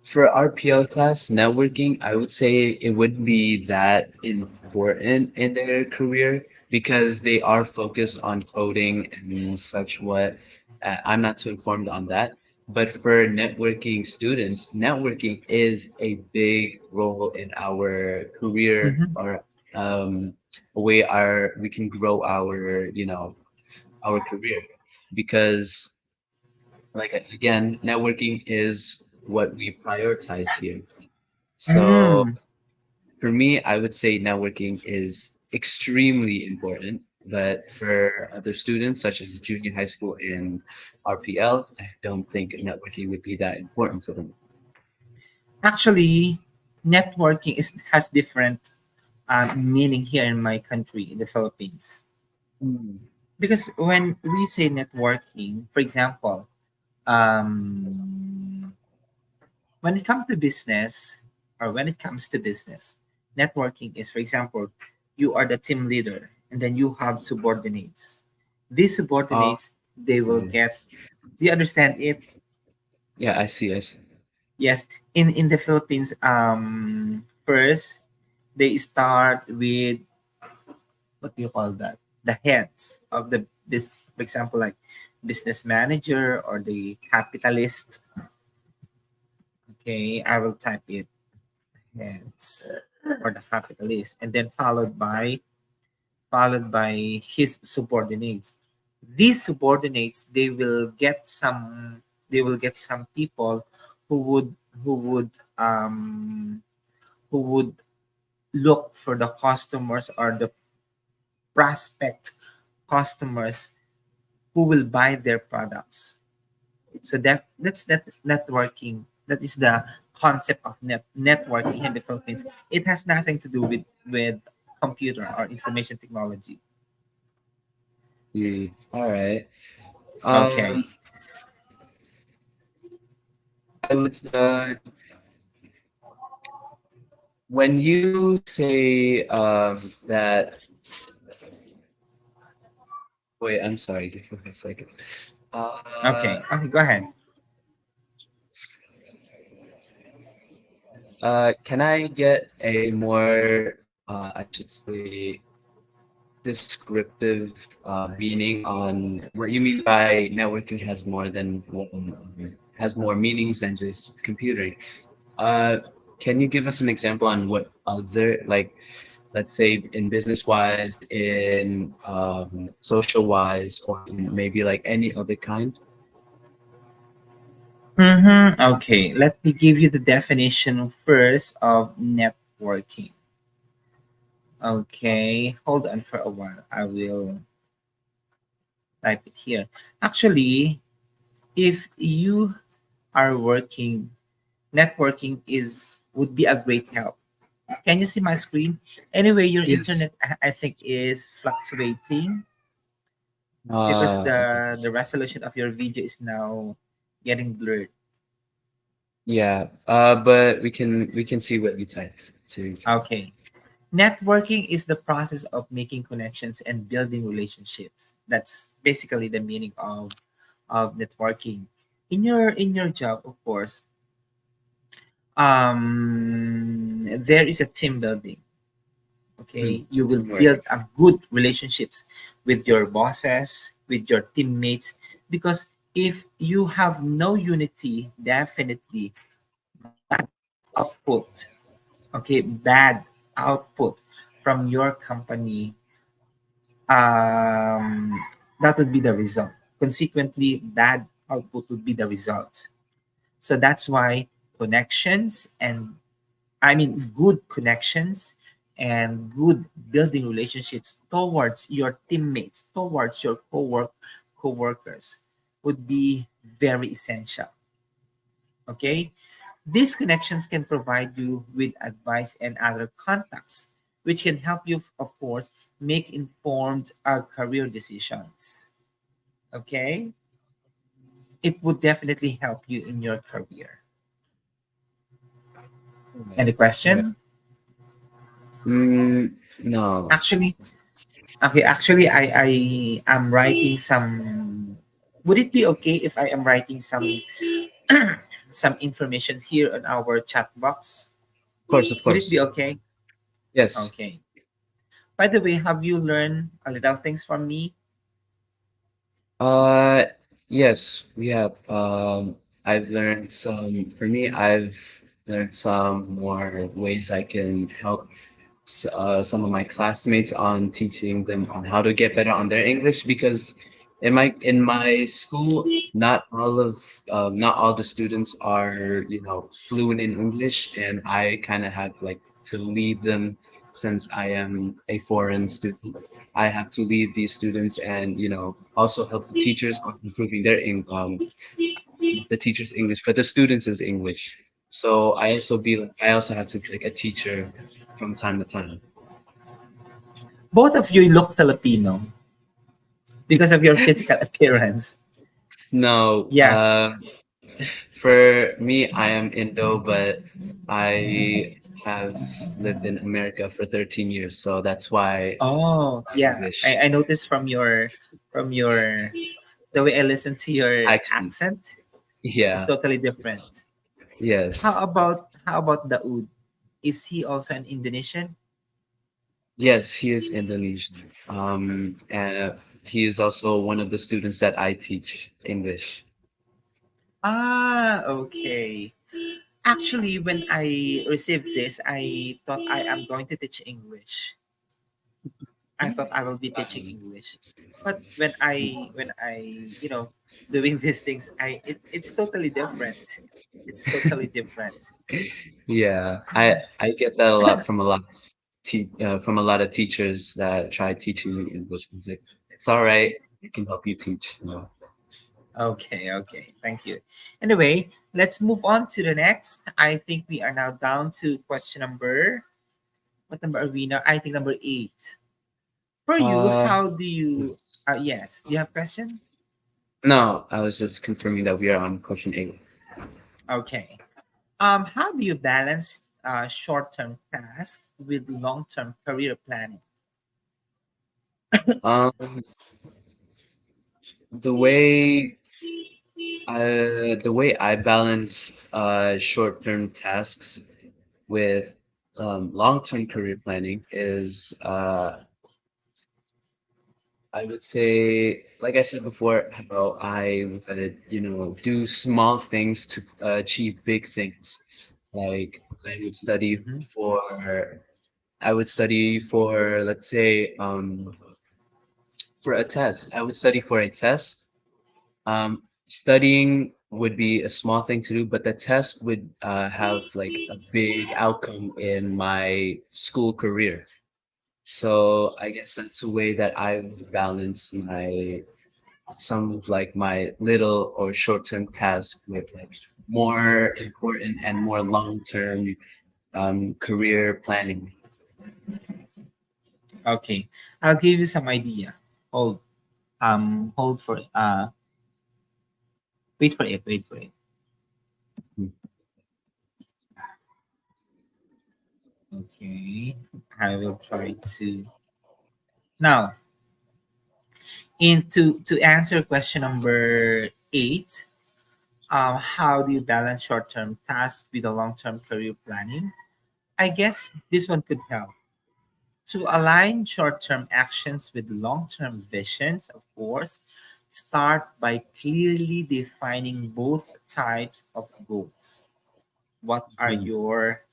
[SPEAKER 1] for RPL class networking, I would say it wouldn't be that important in their career because they are focused on coding and such. What I'm not too informed on that. But for networking students, networking is a big role in our career,
[SPEAKER 2] Mm-hmm.
[SPEAKER 1] or a way our we can grow our our career, because like again, networking is what we prioritize here. So
[SPEAKER 2] Mm.
[SPEAKER 1] for me, I would say networking is extremely important. But for other students, such as junior high school and RPL, I don't think networking would be that important to them.
[SPEAKER 2] Actually, networking has different meaning here in my country, in the Philippines.
[SPEAKER 1] Mm.
[SPEAKER 2] Because when we say networking, for example, um, when it comes to business, or when it comes to business, networking is, for example, you are the team leader and then you have subordinates. These
[SPEAKER 1] Oh,
[SPEAKER 2] subordinates, they will
[SPEAKER 1] so
[SPEAKER 2] get, do you understand it?
[SPEAKER 1] yeah, I see, I see.
[SPEAKER 2] Yes, in the Philippines, first they start with, what do you call that, the heads of the this, for example, like business manager or the capitalist. Okay, I will type it heads for the capitalist, and then followed by his subordinates. These subordinates, they will get some people who would who would um who would look for the customers or the prospect customers who will buy their products. So that's networking. That is the concept of networking in the Philippines. It has nothing to do with computer or information technology.
[SPEAKER 1] All right.
[SPEAKER 2] Okay.
[SPEAKER 1] Um, I would when you say that. Wait, I'm sorry. Give me a second. Uh,
[SPEAKER 2] Okay. Okay. Go ahead.
[SPEAKER 1] can I get a more, I should say, descriptive meaning on what you mean by networking has more than one, has more meanings than just computing? Uh, can you give us an example on what other, like, let's say in business wise, in social wise, or in maybe like any other kind?
[SPEAKER 2] Okay. Let me give you the definition first of networking. Okay. Hold on for a while. I will type it here. Actually, if you are working, networking is would be a great help. Can you see my screen? Anyway, your
[SPEAKER 1] Yes.
[SPEAKER 2] internet I think is fluctuating because
[SPEAKER 1] Okay.
[SPEAKER 2] the resolution of your video is now getting blurred.
[SPEAKER 1] Yeah. But we can see what you type too.
[SPEAKER 2] Okay. Networking is the process of making connections and building relationships. That's basically the meaning of networking. In your job, of course, there is a team building. Okay, you will build
[SPEAKER 1] Teamwork.
[SPEAKER 2] a good relationships with your bosses, with your teammates, because if you have no unity, definitely output, okay, bad output from your company, um that would be the result. Consequently, bad output would be the result. So that's why connections and I mean, good connections and good building relationships towards your teammates, towards your co-workers would be very essential. Okay? These connections can provide you with advice and other contacts, which can help you, of course, make informed career decisions. Okay? It would definitely help you in your career. Any
[SPEAKER 1] Right. Right.
[SPEAKER 2] question?
[SPEAKER 1] No.
[SPEAKER 2] Actually, okay, actually, I am writing some. Would it be okay if I am writing some information here on our chat box?
[SPEAKER 1] Of course, of
[SPEAKER 2] Would it be
[SPEAKER 1] course.
[SPEAKER 2] okay?
[SPEAKER 1] Yes.
[SPEAKER 2] Okay. By the way, have you learned a little things from me?
[SPEAKER 1] Uh, yes, we have. For me, I've learned some more ways I can help some of my classmates on teaching them on how to get better on their English because in my school, not all the students are, fluent in English, and I kind of have like to lead them since I am a foreign student. I have to lead these students and, also help the teachers on improving the teachers' English, but the students is English. So I also have to be like a teacher from time to time.
[SPEAKER 2] Both of you look Filipino because of your physical appearance.
[SPEAKER 1] No,
[SPEAKER 2] Yeah.
[SPEAKER 1] for me, I am Indo, but I have lived in America for 13 years, so that's why
[SPEAKER 2] Oh, yeah.
[SPEAKER 1] English
[SPEAKER 2] I noticed from your the way I listen to your
[SPEAKER 1] accent.
[SPEAKER 2] accent is
[SPEAKER 1] Yeah.
[SPEAKER 2] totally different. How
[SPEAKER 1] Yes.
[SPEAKER 2] about how about Daud? Is he also an Indonesian?
[SPEAKER 1] Yes, he is Indonesian. And he is also one of the students that I teach English.
[SPEAKER 2] Ah, okay. Actually, when I received this, I thought I am going to teach English. I thought I will be teaching
[SPEAKER 1] Um,
[SPEAKER 2] English, but when I doing these things, it's totally different. It's totally different.
[SPEAKER 1] yeah, I get that a lot from a lot of from a lot of teachers that try teaching me English music. It's all right. It can help you teach. You know.
[SPEAKER 2] Okay, okay. Thank you. Anyway, let's move on to the next. I think we are now down to question number. What number are we now? I think number 8. For you,
[SPEAKER 1] Uh,
[SPEAKER 2] how do you? Yes. Do you have question?
[SPEAKER 1] no, I was just confirming that we are on question 8.
[SPEAKER 2] Okay. How do you balance short-term tasks with long-term career planning?
[SPEAKER 1] Um, the way the way I balance short-term tasks with long-term career planning is I would say, like I said before, how I would, do small things to achieve big things. Like I would study
[SPEAKER 2] Mhm.
[SPEAKER 1] for, I would study for, let's say, for a test. I would study for a test. Studying would be a small thing to do, but the test would have like a big outcome in my school career. So I guess that's a way that I've balanced my some of like my little or short-term tasks with like more important and more long-term career planning.
[SPEAKER 2] Okay, I'll give you some idea. Hold, hold for it. Wait for it. Wait for it. Okay, I will try to now. To answer question number 8, how do you balance short-term tasks with a long-term career planning? I guess this one could help. To align short term actions with long term visions, of course, start by clearly defining both types of goals. What are
[SPEAKER 1] Mhm.
[SPEAKER 2] your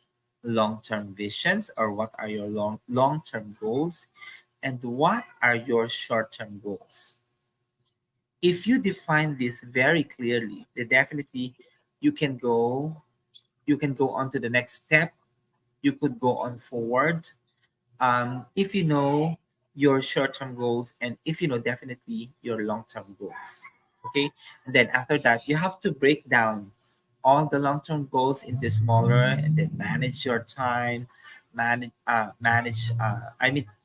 [SPEAKER 2] long term visions, or what are your long term goals, and what are your short term goals? If you define this very clearly, then definitely you can go you can go on to the next step. You could go on forward if you know your short-term goals, and if you know definitely your long-term goals. Okay, and then after that you have to break down all the long-term goals into smaller, and then manage your time,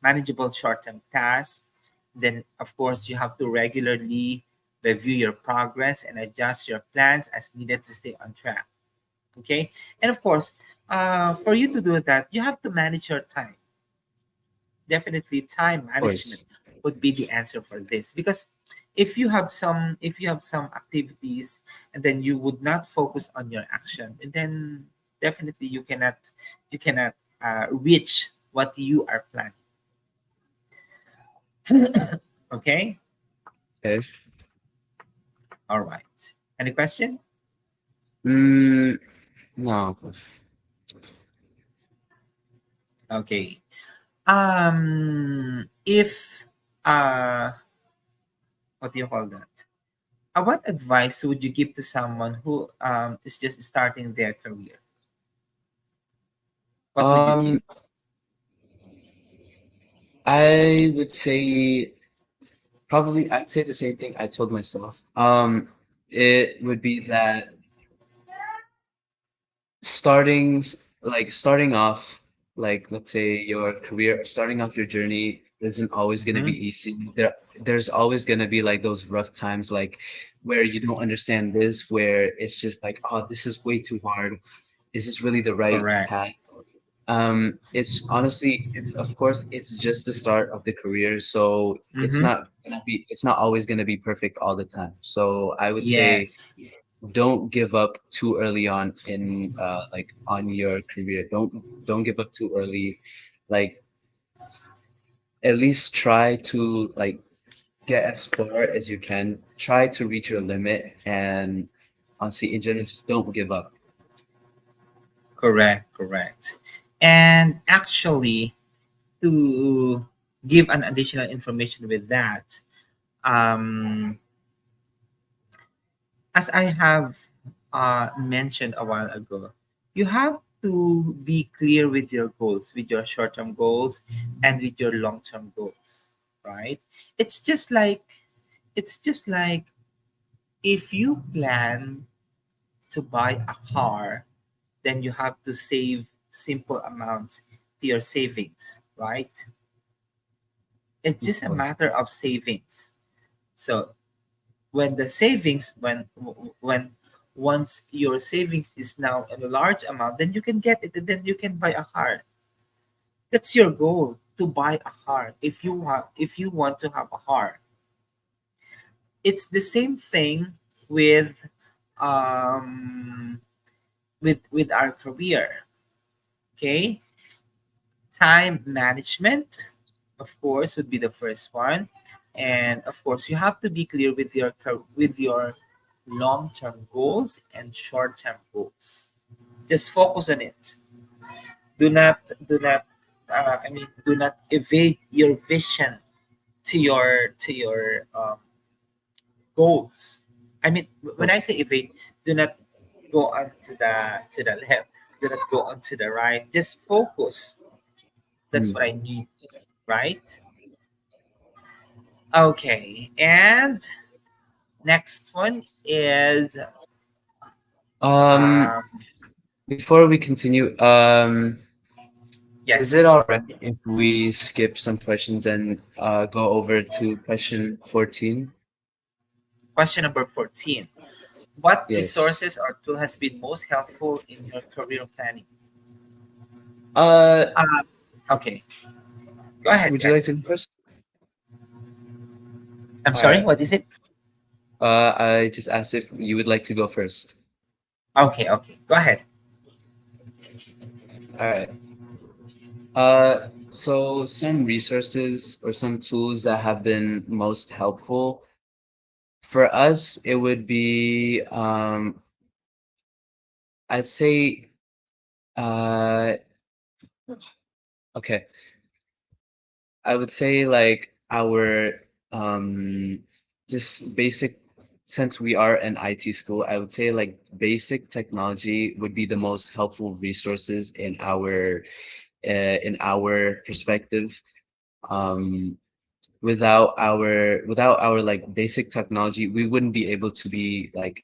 [SPEAKER 2] manageable short-term tasks. Then of course you have to regularly review your progress and adjust your plans as needed to stay on track. Okay, and of course, for you to do that, you have to manage your time. Definitely time
[SPEAKER 1] Of
[SPEAKER 2] management
[SPEAKER 1] course.
[SPEAKER 2] would be the answer for this, because if you have some activities, and then you would not focus on your action, and then definitely you cannot reach what you are planning. Okay,
[SPEAKER 1] Okay.
[SPEAKER 2] all right. Any question?
[SPEAKER 1] Mm, no.
[SPEAKER 2] Okay. If what do you call that, what advice would you give to someone who is just starting their career? What would you give?
[SPEAKER 1] Um, I would say probably I'd say the same thing I told myself. It would be that starting off, like let's say your career, starting off your journey isn't always going to
[SPEAKER 2] Mhm.
[SPEAKER 1] be easy. There's always going to be like those rough times, like where you don't understand this, where it's just like, oh, this is way too hard. Is this really the right
[SPEAKER 2] Correct.
[SPEAKER 1] path? It's honestly, it's of course, it's just the start of the career, so
[SPEAKER 2] Mm-hmm.
[SPEAKER 1] it's not always gonna be perfect all the time. So I would say
[SPEAKER 2] Yes.
[SPEAKER 1] don't give up too early on in like on your career. Don't give up too early. Like at least try to like get as far as you can. Try to reach your limit, and honestly, in general, just don't give up.
[SPEAKER 2] Correct, correct. And actually, to give an additional information with that, um, as I have mentioned a while ago, you have to be clear with your goals, with your short-term goals, and with your long-term goals, right? It's just like it's just like if you plan to buy a car, then you have to save simple amounts to your savings, right? It's just a
[SPEAKER 1] Or-
[SPEAKER 2] matter of savings. So when the savings when once your savings is now in a large amount, then you can get it and then you can buy a car. That's your goal, to buy a car. If you want to have a car, it's the same thing with um with our career. Okay, time management, of course, would be the first one, and of course you have to be clear with your long-term goals and short-term goals. Just focus on it. Do not evade your vision to your goals. I mean, when
[SPEAKER 1] or-
[SPEAKER 2] I say evade, do not go on to the left, do not go on to the right, just focus. That's
[SPEAKER 1] mm.
[SPEAKER 2] what I mean, right? Okay, and next one is
[SPEAKER 1] Um,
[SPEAKER 2] um
[SPEAKER 1] before we continue, is
[SPEAKER 2] yes,
[SPEAKER 1] it all right if we skip some questions and go over to question 14?
[SPEAKER 2] question number 14. What
[SPEAKER 1] Yes.
[SPEAKER 2] resources or tool has been most helpful in your career planning?
[SPEAKER 1] Uh,
[SPEAKER 2] uh, okay, go ahead,
[SPEAKER 1] would you
[SPEAKER 2] Ken.
[SPEAKER 1] like to go first?
[SPEAKER 2] I'm
[SPEAKER 1] All
[SPEAKER 2] sorry,
[SPEAKER 1] right.
[SPEAKER 2] what is it?
[SPEAKER 1] I just asked if you would like to go first.
[SPEAKER 2] Okay, okay, go ahead.
[SPEAKER 1] All right. So some resources or some tools that have been most helpful for us, it would be, I'd say, uh, okay, I would say like our just basic, since we are an IT school, I would say like basic technology would be the most helpful resources in our perspective. Um, without our like basic technology, we wouldn't be able to be like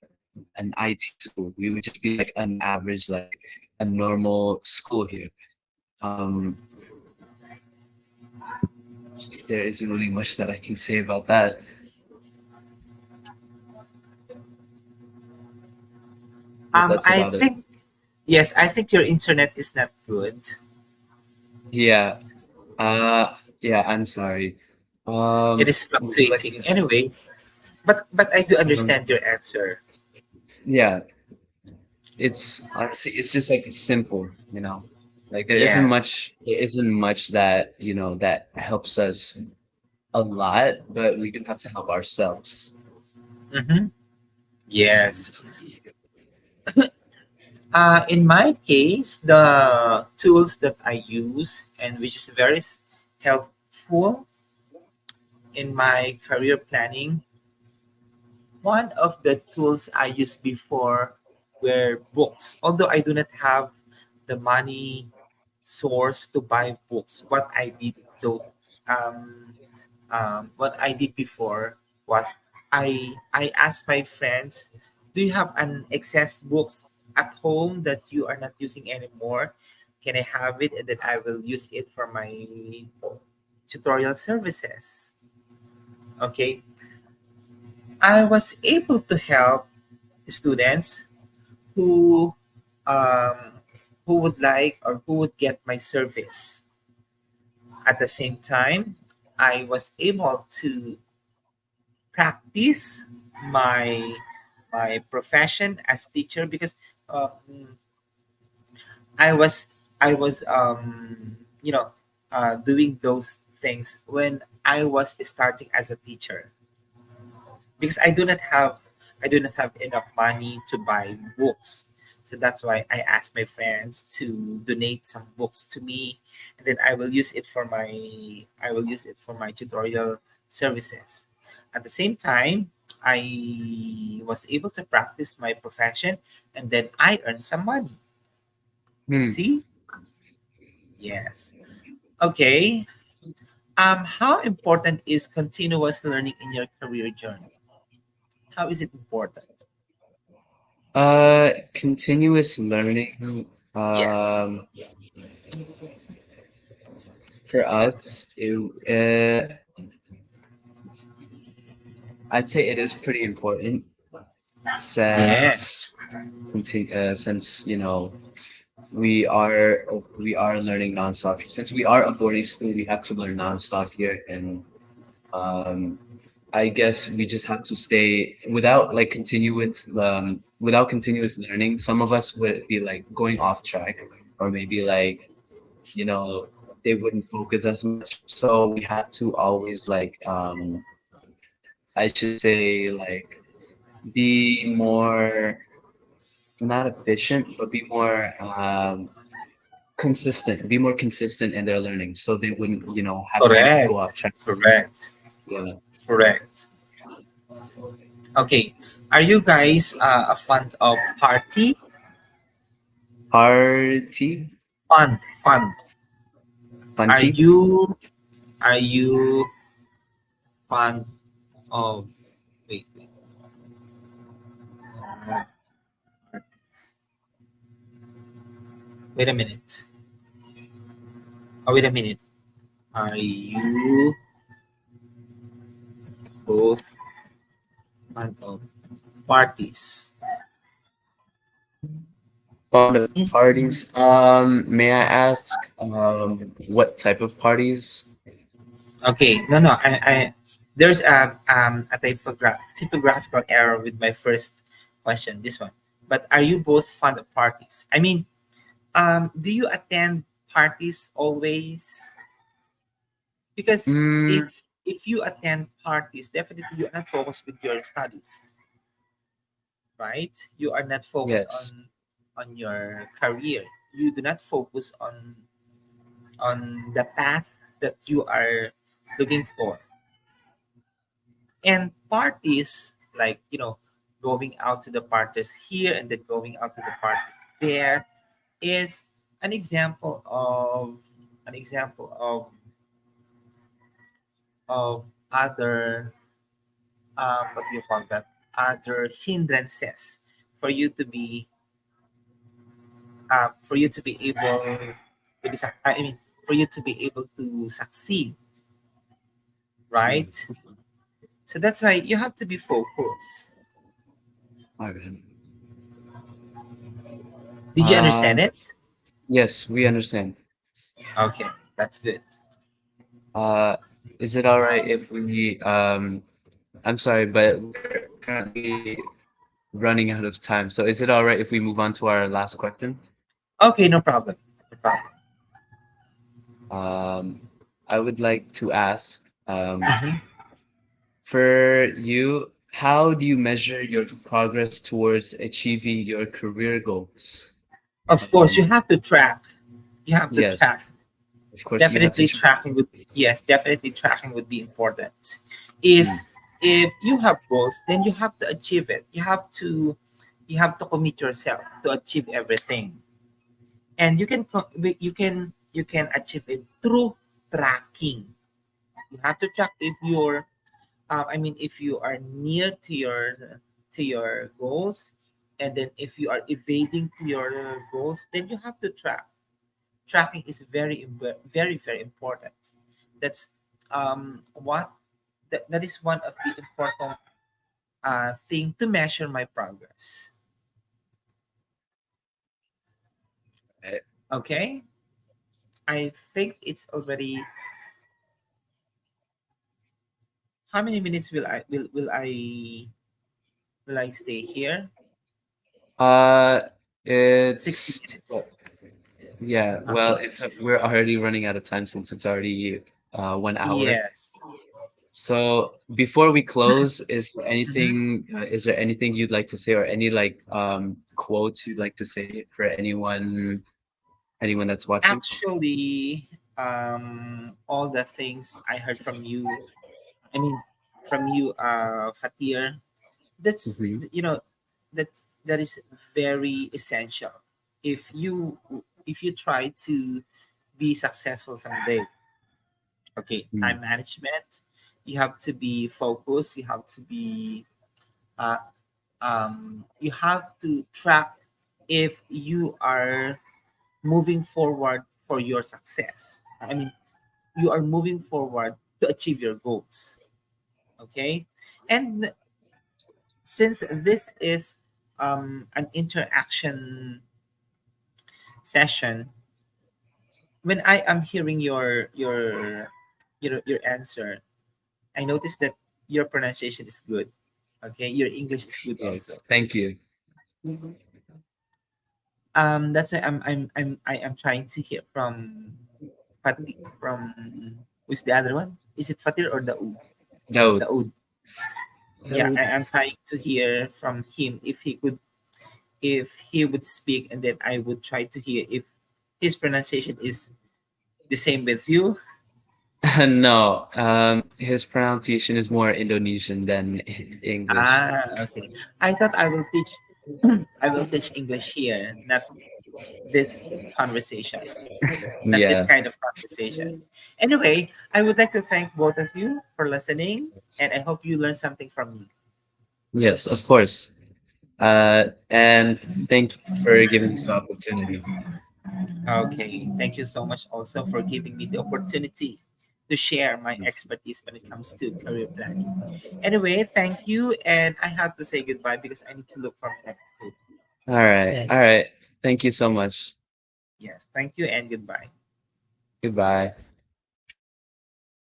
[SPEAKER 1] an IT school. We would just be like an average, like a normal school here. Um, there isn't really much that I can say about that, but that's
[SPEAKER 2] I
[SPEAKER 1] about it.
[SPEAKER 2] think, yes, I think your internet is not good.
[SPEAKER 1] Yeah. Uh, yeah, I'm sorry.
[SPEAKER 2] It is
[SPEAKER 1] Would you like
[SPEAKER 2] fluctuating
[SPEAKER 1] to?
[SPEAKER 2] anyway, but I do
[SPEAKER 1] Um,
[SPEAKER 2] understand your answer.
[SPEAKER 1] yeah, it's honestly, it's just like simple, you know. Like
[SPEAKER 2] Yes.
[SPEAKER 1] there isn't much that, that helps us a lot, but we do have to help ourselves.
[SPEAKER 2] Mm-hmm. Yes. In my case, the tools that I use and which is very helpful in my career planning, one of the tools I used before were books. Although I do not have the money source to buy books, though, um, what I did before was I asked my friends, "Do you have an excess books at home that you are not using anymore? Can I have it and then I will use it for my tutorial services?" Okay, I was able to help students who um, who would like or who would get my service. At the same time, I was able to practice my my profession as teacher because um, I was doing those things when I was starting as a teacher because I do not have enough money to buy books. So that's why I asked my friends to donate some books to me, and then I will use it for my tutorial services. At the same time, I was able to practice my profession, and then I earned some money.
[SPEAKER 1] Hmm.
[SPEAKER 2] See? Yes. Okay. How important is continuous learning in your career journey? How is it important?
[SPEAKER 1] Continuous learning.
[SPEAKER 2] Yes.
[SPEAKER 1] For us, I'd say it is pretty important
[SPEAKER 2] Yes.
[SPEAKER 1] since since we are we are learning nonstop. Since we are a boarding school, we have to learn nonstop here, and um, I guess we just have to stay without like continuous without continuous learning. Some of us would be like going off track, or maybe like you know they wouldn't focus as much. So we have to always like I should say like be more not efficient, but be more consistent. Be more consistent in their learning, so they wouldn't have to go
[SPEAKER 2] Correct.
[SPEAKER 1] off track.
[SPEAKER 2] Correct.
[SPEAKER 1] Yeah.
[SPEAKER 2] Correct. Okay. Are you guys a fan of party?
[SPEAKER 1] Party,
[SPEAKER 2] Fun. Fun. Are
[SPEAKER 1] Panchi.
[SPEAKER 2] you fan of wait, wait. Parties. Wait a minute. Oh, wait a minute. Are you both fan of parties?
[SPEAKER 1] Fond of parties. May I ask, what type of parties?
[SPEAKER 2] Okay, no, no. There's a typographical error with my first question. This one, but are you both fond of parties? I mean, do you attend parties always? Because
[SPEAKER 1] Mm,
[SPEAKER 2] if you attend parties, definitely you are not focused with your studies, right? You are not focused
[SPEAKER 1] yes.
[SPEAKER 2] on your career. You do not focus on the path that you are looking for. And parties, like, going out to the parties here and then going out to the parties there, is an example of an example of other, what do you call that, other hindrances for you to be able to I mean, for you to be able to succeed,
[SPEAKER 1] Mm,
[SPEAKER 2] right? So that's why you have to be focused.
[SPEAKER 1] alright.
[SPEAKER 2] Did you understand it?
[SPEAKER 1] Yes, we understand.
[SPEAKER 2] Okay, that's good.
[SPEAKER 1] Uh, is it all right if we, I'm sorry, but we're currently running out of time. So is it all right if we move on to our last question?
[SPEAKER 2] Okay, no problem. No problem.
[SPEAKER 1] Um, I would like to ask,
[SPEAKER 2] Mhm.
[SPEAKER 1] for you, how do you measure your progress towards achieving your career goals?
[SPEAKER 2] Of course, you
[SPEAKER 1] Um,
[SPEAKER 2] have to track. You have to
[SPEAKER 1] yes,
[SPEAKER 2] track.
[SPEAKER 1] of course you have to
[SPEAKER 2] Definitely
[SPEAKER 1] track.
[SPEAKER 2] tracking would Yes, definitely tracking would be important. If
[SPEAKER 1] Mm,
[SPEAKER 2] if you have goals, then you have to achieve it. You have to commit yourself to achieve everything. And you can achieve it through tracking. You have to track if you're if you are near to your goals, and then if you are evading to your goals, then you have to track. Tracking is very very important. That's what that is one of the important thing to measure my progress.
[SPEAKER 1] right.
[SPEAKER 2] Okay, I think it's already, how many minutes will I stay here?
[SPEAKER 1] Uh,
[SPEAKER 2] 60
[SPEAKER 1] it's
[SPEAKER 2] minutes
[SPEAKER 1] yeah. Well,
[SPEAKER 2] Okay.
[SPEAKER 1] we're already running out of time since it's already 1 hour.
[SPEAKER 2] Yes.
[SPEAKER 1] So before we close,
[SPEAKER 2] Mhm.
[SPEAKER 1] is there anything you'd like to say, or any like quotes you'd like to say for anyone that's watching?
[SPEAKER 2] Actually, all the things I heard from you, I mean, from you, Fatir, that's
[SPEAKER 1] Hmm.
[SPEAKER 2] that that is very essential. If you if you try to be successful someday, okay, time management, you have to be focused. Uh, you have to track if you are moving forward for your success. I mean, you are moving forward to achieve your goals. Okay, and since this is an interaction session, when I am hearing your answer, I noticed that your pronunciation is good. Okay, your English is good
[SPEAKER 1] Yeah,
[SPEAKER 2] also.
[SPEAKER 1] thank you.
[SPEAKER 2] That's why I am trying to hear from from who's the other one? Is it Fatir or Daud?
[SPEAKER 1] Daud.
[SPEAKER 2] Daud. Yeah,
[SPEAKER 3] Daud.
[SPEAKER 2] I'm trying to hear from him if he would speak, and then I would try to hear if his pronunciation is the same with you.
[SPEAKER 1] No, his pronunciation is more Indonesian than English.
[SPEAKER 2] Okay. I thought I will teach I will teach English here, not this conversation, not this
[SPEAKER 1] Yeah.
[SPEAKER 2] kind of conversation. Anyway, I would like to thank both of you for listening, and I hope you learned something from me.
[SPEAKER 1] Yes, of course. And thank you for giving this opportunity.
[SPEAKER 2] Okay, thank you so much also for giving me the opportunity to share my expertise when it comes to career planning. Anyway, thank you, and I have to say goodbye because I need to look for my next student.
[SPEAKER 1] All right. All
[SPEAKER 3] Yes.
[SPEAKER 1] right. Thank you so much.
[SPEAKER 2] Yes, thank you and goodbye.
[SPEAKER 1] Goodbye.